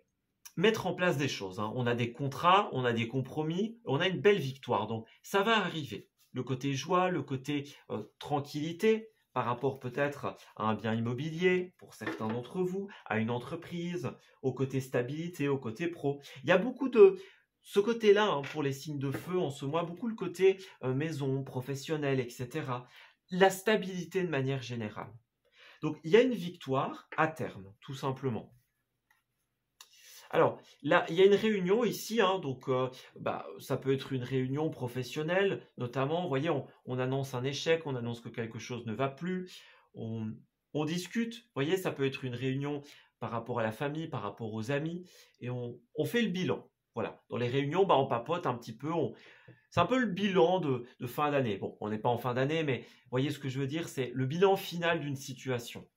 Speaker 1: mettre en place des choses. Hein. On a des contrats, on a des compromis, on a une belle victoire. Donc, ça va arriver. Le côté joie, le côté tranquillité, par rapport peut-être à un bien immobilier, pour certains d'entre vous, à une entreprise, au côté stabilité, au côté pro. Il y a beaucoup de ce côté-là, hein, pour les signes de feu en ce mois, beaucoup le côté maison, professionnel, etc. La stabilité de manière générale. Donc, il y a une victoire à terme, tout simplement. Alors, là, il y a une réunion ici, hein, donc ça peut être une réunion professionnelle, notamment, vous voyez, on annonce un échec, on annonce que quelque chose ne va plus, on discute, vous voyez, ça peut être une réunion par rapport à la famille, par rapport aux amis, et on fait le bilan. Voilà, dans les réunions, on papote un petit peu, c'est un peu le bilan de fin d'année. Bon, on n'est pas en fin d'année, mais vous voyez ce que je veux dire, c'est le bilan final d'une situation.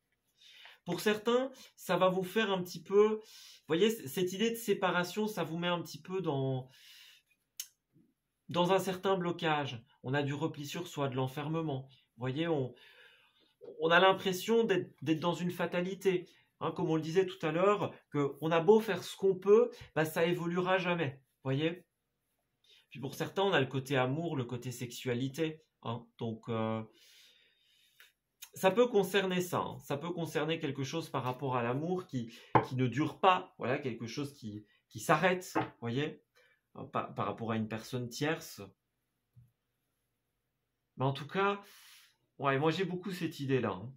Speaker 1: Pour certains, ça va vous faire un petit peu, vous voyez, cette idée de séparation, ça vous met un petit peu dans un certain blocage. On a du repli sur soi, de l'enfermement. Vous voyez, on a l'impression d'être dans une fatalité. Hein, comme on le disait tout à l'heure, qu'on a beau faire ce qu'on peut, ça évoluera jamais. Vous voyez. Puis pour certains, on a le côté amour, le côté sexualité. Hein, donc, ça peut concerner ça, hein. Ça peut concerner quelque chose par rapport à l'amour qui ne dure pas, voilà, quelque chose qui s'arrête, vous voyez, par rapport à une personne tierce. Mais en tout cas, ouais, moi j'ai beaucoup cette idée-là. Hein.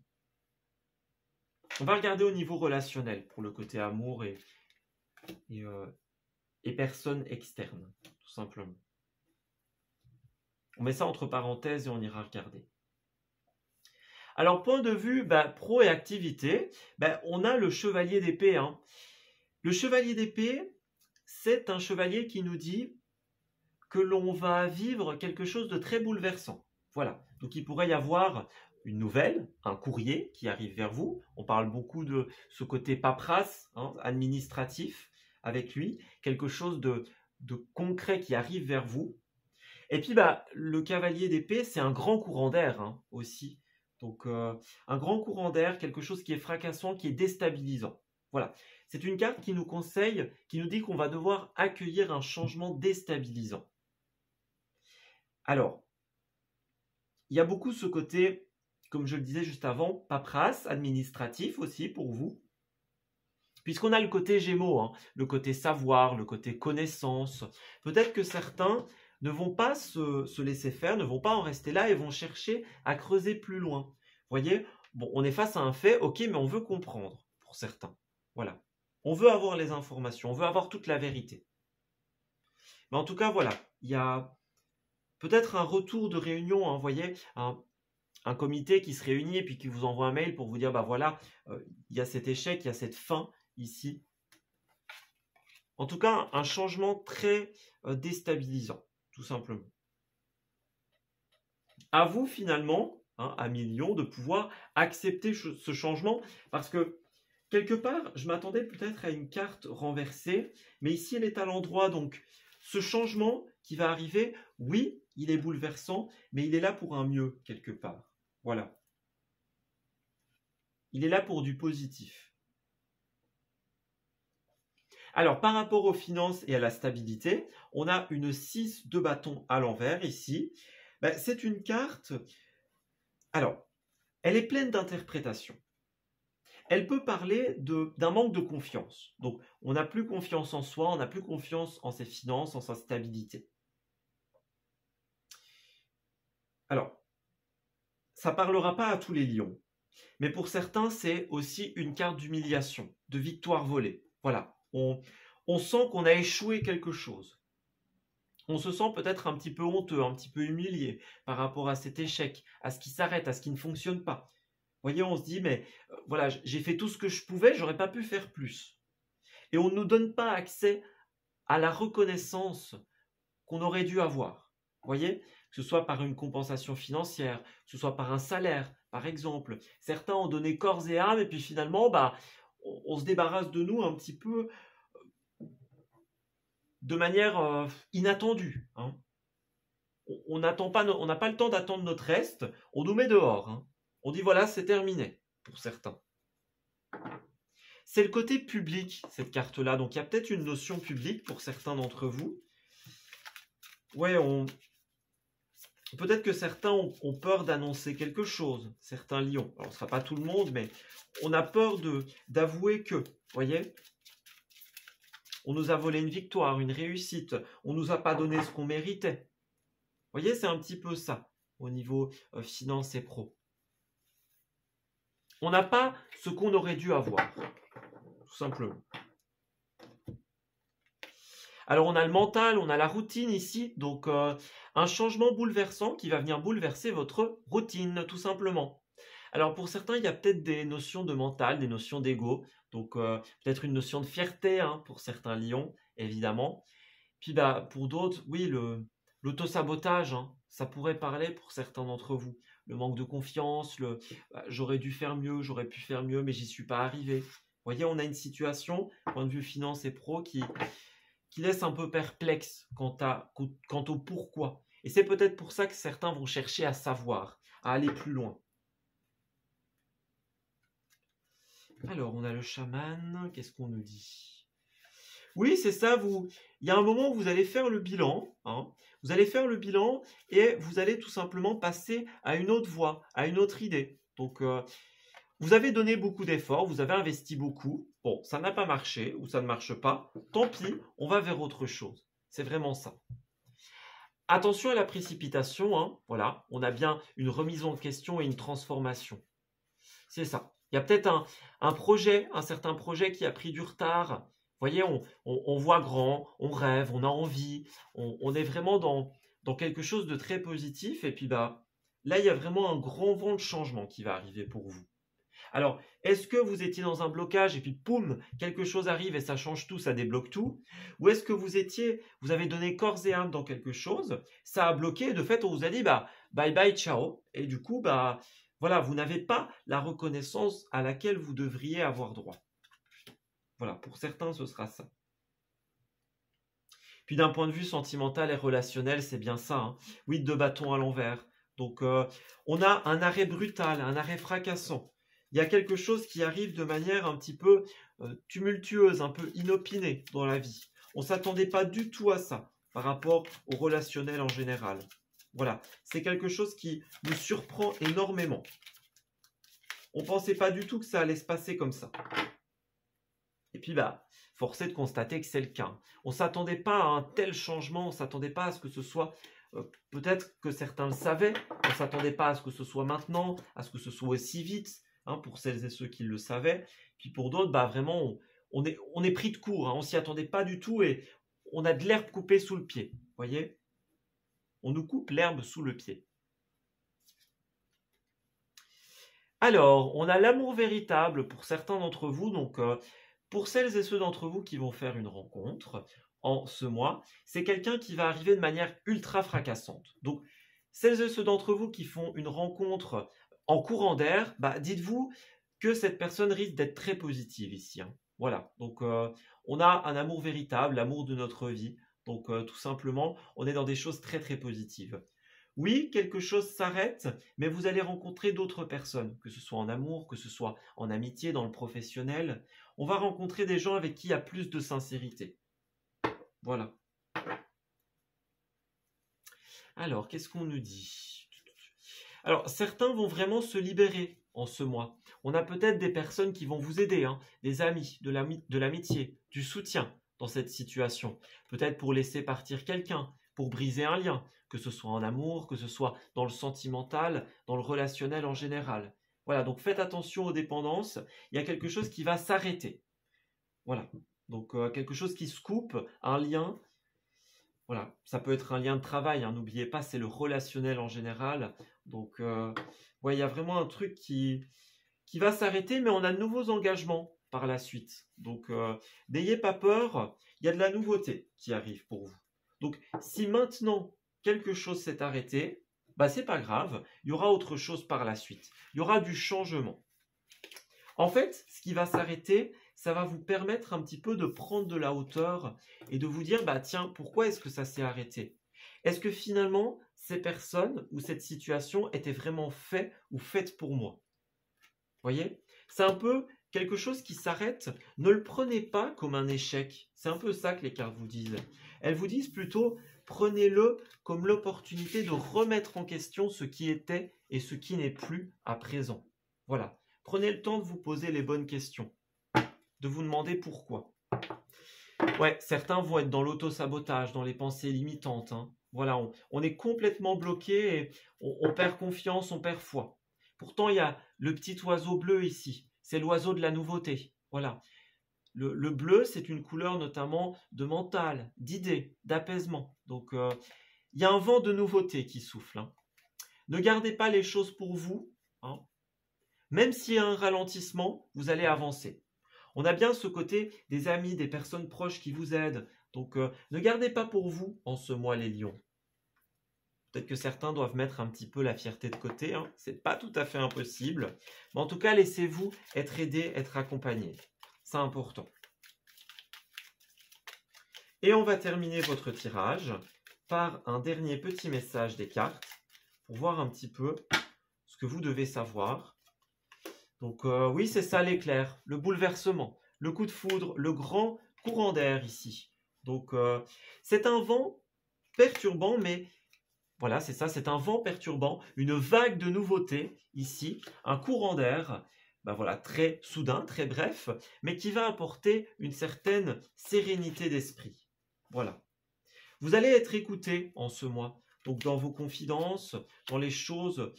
Speaker 1: On va regarder au niveau relationnel pour le côté amour et personne externe, tout simplement. On met ça entre parenthèses et on ira regarder. Alors, point de vue pro et activité, on a le chevalier d'épée. Hein. Le chevalier d'épée, c'est un chevalier qui nous dit que l'on va vivre quelque chose de très bouleversant. Voilà. Donc, il pourrait y avoir une nouvelle, un courrier qui arrive vers vous. On parle beaucoup de ce côté paperasse, hein, administratif avec lui. Quelque chose de concret qui arrive vers vous. Et puis, le cavalier d'épée, c'est un grand courant d'air, hein, aussi. Donc, un grand courant d'air, quelque chose qui est fracassant, qui est déstabilisant. Voilà. C'est une carte qui nous conseille, qui nous dit qu'on va devoir accueillir un changement déstabilisant. Alors, il y a beaucoup ce côté, comme je le disais juste avant, paperasse, administratif aussi pour vous. Puisqu'on a le côté Gémeaux, hein, le côté savoir, le côté connaissance. Peut-être que certains ne vont pas se laisser faire, ne vont pas en rester là et vont chercher à creuser plus loin. Vous voyez, bon, on est face à un fait, ok, mais on veut comprendre, pour certains. Voilà. On veut avoir les informations, on veut avoir toute la vérité. Mais en tout cas, voilà, il y a peut-être un retour de réunion, hein, vous voyez, un comité qui se réunit et puis qui vous envoie un mail pour vous dire, voilà, il y a cet échec, il y a cette fin ici. En tout cas, un changement très déstabilisant. Tout simplement. À vous finalement, hein, à millions, de pouvoir accepter ce changement parce que quelque part, je m'attendais peut-être à une carte renversée, mais ici elle est à l'endroit, donc ce changement qui va arriver, oui, il est bouleversant, mais il est là pour un mieux quelque part. Voilà. Il est là pour du positif. Alors, par rapport aux finances et à la stabilité, on a une 6 de bâton à l'envers ici. C'est une carte, alors, elle est pleine d'interprétations. Elle peut parler d'un manque de confiance. Donc, on n'a plus confiance en soi, on n'a plus confiance en ses finances, en sa stabilité. Alors, ça ne parlera pas à tous les lions. Mais pour certains, c'est aussi une carte d'humiliation, de victoire volée. Voilà. On sent qu'on a échoué quelque chose. On se sent peut-être un petit peu honteux, un petit peu humilié par rapport à cet échec, à ce qui s'arrête, à ce qui ne fonctionne pas. voyez, on se dit, mais voilà, j'ai fait tout ce que je pouvais, j'aurais pas pu faire plus. Et on ne nous donne pas accès à la reconnaissance qu'on aurait dû avoir. Voyez, que ce soit par une compensation financière, que ce soit par un salaire, par exemple. Certains ont donné corps et âme, et puis finalement, bah, on se débarrasse de nous un petit peu de manière inattendue. Hein. On n'a pas le temps d'attendre notre reste, on nous met dehors. Hein. On dit voilà, c'est terminé, pour certains. C'est le côté public, cette carte-là. Donc, il y a peut-être une notion publique pour certains d'entre vous. Ouais, peut-être que certains ont peur d'annoncer quelque chose, certains lions. Alors, ce ne sera pas tout le monde, mais on a peur d'avouer que, voyez, on nous a volé une victoire, une réussite, on ne nous a pas donné ce qu'on méritait. Voyez, c'est un petit peu ça, au niveau finance et pro. On n'a pas ce qu'on aurait dû avoir, tout simplement. Alors, on a le mental, on a la routine ici, donc un changement bouleversant qui va venir bouleverser votre routine, tout simplement. Alors, pour certains, il y a peut-être des notions de mental, des notions d'ego, donc peut-être une notion de fierté hein, pour certains lions, évidemment. Puis, bah, pour d'autres, oui, l'autosabotage, hein, ça pourrait parler pour certains d'entre vous. Le manque de confiance, j'aurais dû faire mieux, j'aurais pu faire mieux, mais j'y suis pas arrivé. Vous voyez, on a une situation, point de vue finance et pro, qui laisse un peu perplexe quant au pourquoi. Et c'est peut-être pour ça que certains vont chercher à savoir, à aller plus loin. Alors, on a le chaman, qu'est-ce qu'on nous dit? Oui, c'est ça, il y a un moment où vous allez faire le bilan, hein, vous allez faire le bilan et vous allez tout simplement passer à une autre voie, à une autre idée. Donc, vous avez donné beaucoup d'efforts, vous avez investi beaucoup. Bon, ça n'a pas marché ou ça ne marche pas. Tant pis, on va vers autre chose. C'est vraiment ça. Attention à la précipitation. Hein, voilà, on a bien une remise en question et une transformation. C'est ça. Il y a peut-être un certain projet qui a pris du retard. Vous voyez, on voit grand, on rêve, on a envie. On est vraiment dans quelque chose de très positif. Et puis, bah, là, il y a vraiment un grand vent de changement qui va arriver pour vous. Alors, est-ce que vous étiez dans un blocage et puis poum, quelque chose arrive et ça change tout, ça débloque tout? Ou est-ce que vous avez donné corps et âme dans quelque chose, ça a bloqué et de fait on vous a dit bah bye bye ciao et du coup bah voilà, vous n'avez pas la reconnaissance à laquelle vous devriez avoir droit. Voilà, pour certains ce sera ça. Puis d'un point de vue sentimental et relationnel, c'est bien ça. Hein. 8 de bâton à l'envers. Donc on a un arrêt brutal, un arrêt fracassant. Il y a quelque chose qui arrive de manière un petit peu tumultueuse, un peu inopinée dans la vie. On ne s'attendait pas du tout à ça par rapport au relationnel en général. Voilà, c'est quelque chose qui nous surprend énormément. On ne pensait pas du tout que ça allait se passer comme ça. Et puis, bah, force est de constater que c'est le cas. On ne s'attendait pas à un tel changement, on ne s'attendait pas à ce que ce soit... peut-être que certains le savaient, on ne s'attendait pas à ce que ce soit maintenant, à ce que ce soit aussi vite. Hein, pour celles et ceux qui le savaient. Puis pour d'autres, bah vraiment, on est pris de court. Hein, on s'y attendait pas du tout et on a de l'herbe coupée sous le pied. Voyez, on nous coupe l'herbe sous le pied. Alors, on a l'amour véritable pour certains d'entre vous. Donc, pour celles et ceux d'entre vous qui vont faire une rencontre en ce mois, c'est quelqu'un qui va arriver de manière ultra fracassante. Donc, celles et ceux d'entre vous qui font une rencontre en courant d'air, bah, dites-vous que cette personne risque d'être très positive ici. Hein. Voilà, donc on a un amour véritable, l'amour de notre vie. Donc tout simplement, on est dans des choses très très positives. Oui, quelque chose s'arrête, mais vous allez rencontrer d'autres personnes, que ce soit en amour, que ce soit en amitié, dans le professionnel. On va rencontrer des gens avec qui il y a plus de sincérité. Voilà. Alors, qu'est-ce qu'on nous dit ? Alors, certains vont vraiment se libérer en ce mois. On a peut-être des personnes qui vont vous aider, hein, des amis, de l'amitié, du soutien dans cette situation. Peut-être pour laisser partir quelqu'un, pour briser un lien, que ce soit en amour, que ce soit dans le sentimental, dans le relationnel en général. Voilà, donc faites attention aux dépendances. Il y a quelque chose qui va s'arrêter. Voilà, donc quelque chose qui se coupe, un lien. Voilà, ça peut être un lien de travail, hein, n'oubliez pas, c'est le relationnel en général. Donc, ouais, il y a vraiment un truc qui qui va s'arrêter, mais on a de nouveaux engagements par la suite. Donc, n'ayez pas peur, il y a de la nouveauté qui arrive pour vous. Donc, si maintenant quelque chose s'est arrêté, bah, c'est pas grave, il y aura autre chose par la suite. Il y aura du changement. En fait, ce qui va s'arrêter, ça va vous permettre un petit peu de prendre de la hauteur et de vous dire, bah tiens, pourquoi est-ce que ça s'est arrêté? Est-ce que finalement, ces personnes ou cette situation était vraiment faite ou faite pour moi? Voyez? C'est un peu quelque chose qui s'arrête. Ne le prenez pas comme un échec. C'est un peu ça que les cartes vous disent. Elles vous disent plutôt, prenez-le comme l'opportunité de remettre en question ce qui était et ce qui n'est plus à présent. Voilà. Prenez le temps de vous poser les bonnes questions, de vous demander pourquoi. Ouais, certains vont être dans l'auto-sabotage, dans les pensées limitantes. Hein. Voilà, on est complètement bloqué et on perd confiance, on perd foi. Pourtant, il y a le petit oiseau bleu ici. C'est l'oiseau de la nouveauté. Voilà. Le bleu, c'est une couleur notamment de mental, d'idées, d'apaisement. Donc, il y a un vent de nouveauté qui souffle. Hein. Ne gardez pas les choses pour vous. Hein. Même s'il y a un ralentissement, vous allez avancer. On a bien ce côté des amis, des personnes proches qui vous aident. Donc, ne gardez pas pour vous en ce mois les lions. Peut-être que certains doivent mettre un petit peu la fierté de côté. Hein. Ce n'est pas tout à fait impossible. Mais en tout cas, laissez-vous être aidé, être accompagné. C'est important. Et on va terminer votre tirage par un dernier petit message des cartes pour voir un petit peu ce que vous devez savoir. Donc oui, c'est ça l'éclair, le bouleversement, le coup de foudre, le grand courant d'air ici. Donc c'est un vent perturbant, mais voilà, c'est ça, c'est un vent perturbant, une vague de nouveautés ici, un courant d'air, ben voilà, très soudain, très bref, mais qui va apporter une certaine sérénité d'esprit. Voilà. Vous allez être écouté en ce mois. Donc dans vos confidences, dans les choses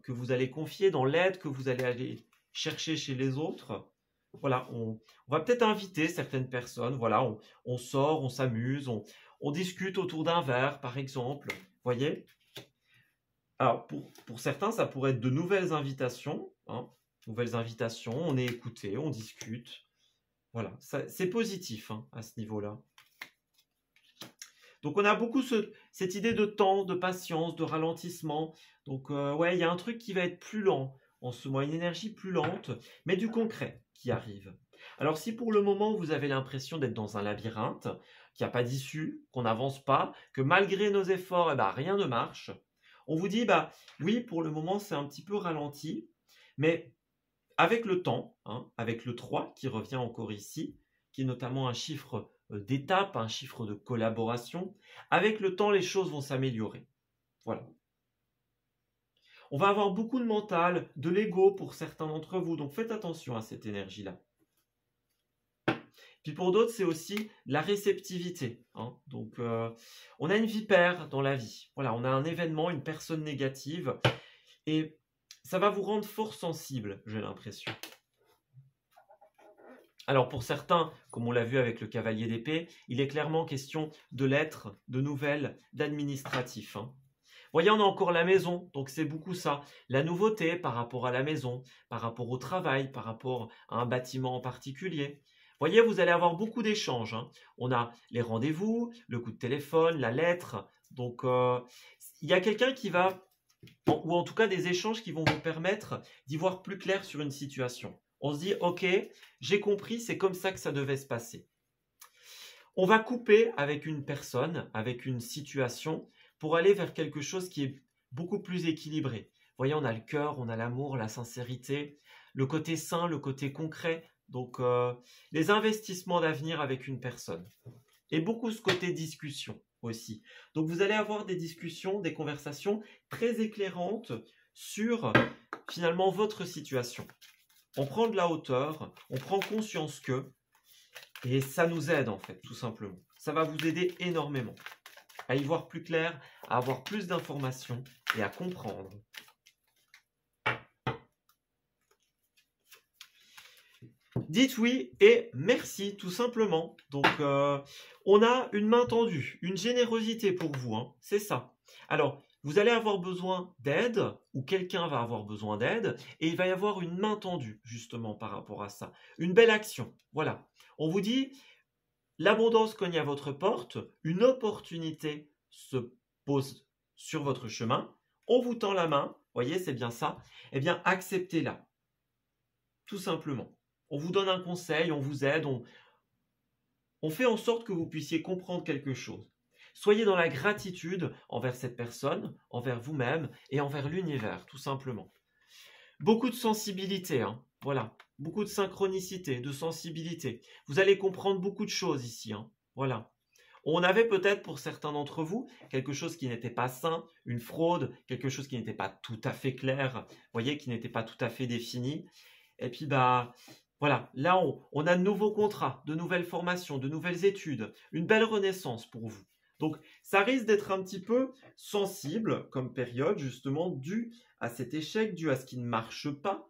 Speaker 1: que vous allez confier, dans l'aide que vous allez aller chercher chez les autres. Voilà, on va peut-être inviter certaines personnes. Voilà, on sort, on s'amuse, on discute autour d'un verre, par exemple. Voyez? Alors, pour certains, ça pourrait être de nouvelles invitations. Hein, nouvelles invitations, on est écouté, on discute. Voilà, c'est positif hein, à ce niveau-là. Donc, on a beaucoup cette idée de temps, de patience, de ralentissement. Donc, ouais, il y a un truc qui va être plus lent en ce mois, une énergie plus lente, mais du concret qui arrive. Alors, si pour le moment, vous avez l'impression d'être dans un labyrinthe, qu'il n'y a pas d'issue, qu'on n'avance pas, que malgré nos efforts, eh ben, rien ne marche, on vous dit, bah oui, pour le moment, c'est un petit peu ralenti, mais avec le temps, hein, avec le 3 qui revient encore ici, qui est notamment un chiffre d'étape, un chiffre de collaboration, avec le temps, les choses vont s'améliorer. Voilà. On va avoir beaucoup de mental, de l'ego pour certains d'entre vous, donc faites attention à cette énergie-là. Puis pour d'autres, c'est aussi la réceptivité. Hein. Donc, on a une vipère dans la vie. Voilà, on a un événement, une personne négative, et ça va vous rendre fort sensible, j'ai l'impression. Alors pour certains, comme on l'a vu avec le cavalier d'épée, il est clairement question de lettres, de nouvelles, d'administratifs. Hein. Voyez, on a encore la maison, donc c'est beaucoup ça. La nouveauté par rapport à la maison, par rapport au travail, par rapport à un bâtiment en particulier. Voyez, vous allez avoir beaucoup d'échanges. Hein. On a les rendez-vous, le coup de téléphone, la lettre. Donc, il y a quelqu'un qui va, ou en tout cas des échanges qui vont vous permettre d'y voir plus clair sur une situation. On se dit, ok, j'ai compris, c'est comme ça que ça devait se passer. On va couper avec une personne, avec une situation, pour aller vers quelque chose qui est beaucoup plus équilibré. Vous voyez, on a le cœur, on a l'amour, la sincérité, le côté sain, le côté concret. Donc, les investissements d'avenir avec une personne. Et beaucoup ce côté discussion aussi. Donc, vous allez avoir des discussions, des conversations très éclairantes sur, finalement, votre situation. On prend de la hauteur, on prend conscience que, et ça nous aide, en fait, tout simplement. Ça va vous aider énormément à y voir plus clair, à avoir plus d'informations et à comprendre. Dites oui et merci, tout simplement. Donc, on a une main tendue, une générosité pour vous, hein, c'est ça. Alors, vous allez avoir besoin d'aide, ou quelqu'un va avoir besoin d'aide, et il va y avoir une main tendue, justement, par rapport à ça. Une belle action, voilà. On vous dit, l'abondance cogne à votre porte, une opportunité se pose sur votre chemin, on vous tend la main, voyez, c'est bien ça, eh bien, acceptez-la, tout simplement. On vous donne un conseil, on vous aide, on fait en sorte que vous puissiez comprendre quelque chose. Soyez dans la gratitude envers cette personne, envers vous-même et envers l'univers, tout simplement. Beaucoup de sensibilité, hein, voilà. Beaucoup de synchronicité, de sensibilité. Vous allez comprendre beaucoup de choses ici, hein, voilà. On avait peut-être pour certains d'entre vous quelque chose qui n'était pas sain, une fraude, quelque chose qui n'était pas tout à fait clair, voyez, qui n'était pas tout à fait défini. Et puis, voilà, là, on a de nouveaux contrats, de nouvelles formations, de nouvelles études, une belle renaissance pour vous. Donc, ça risque d'être un petit peu sensible comme période, justement, dû à cet échec, dû à ce qui ne marche pas.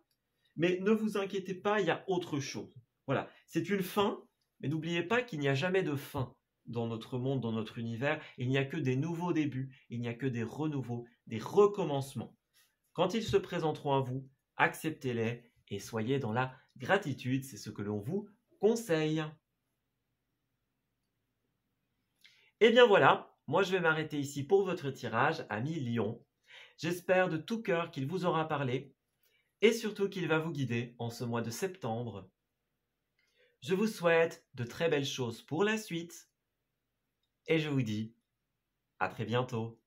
Speaker 1: Mais ne vous inquiétez pas, il y a autre chose. Voilà, c'est une fin, mais n'oubliez pas qu'il n'y a jamais de fin dans notre monde, dans notre univers. Il n'y a que des nouveaux débuts, il n'y a que des renouveaux, des recommencements. Quand ils se présenteront à vous, acceptez-les et soyez dans la gratitude, c'est ce que l'on vous conseille. Et bien voilà, moi je vais m'arrêter ici pour votre tirage, ami Lion. J'espère de tout cœur qu'il vous aura parlé et surtout qu'il va vous guider en ce mois de septembre. Je vous souhaite de très belles choses pour la suite et je vous dis à très bientôt.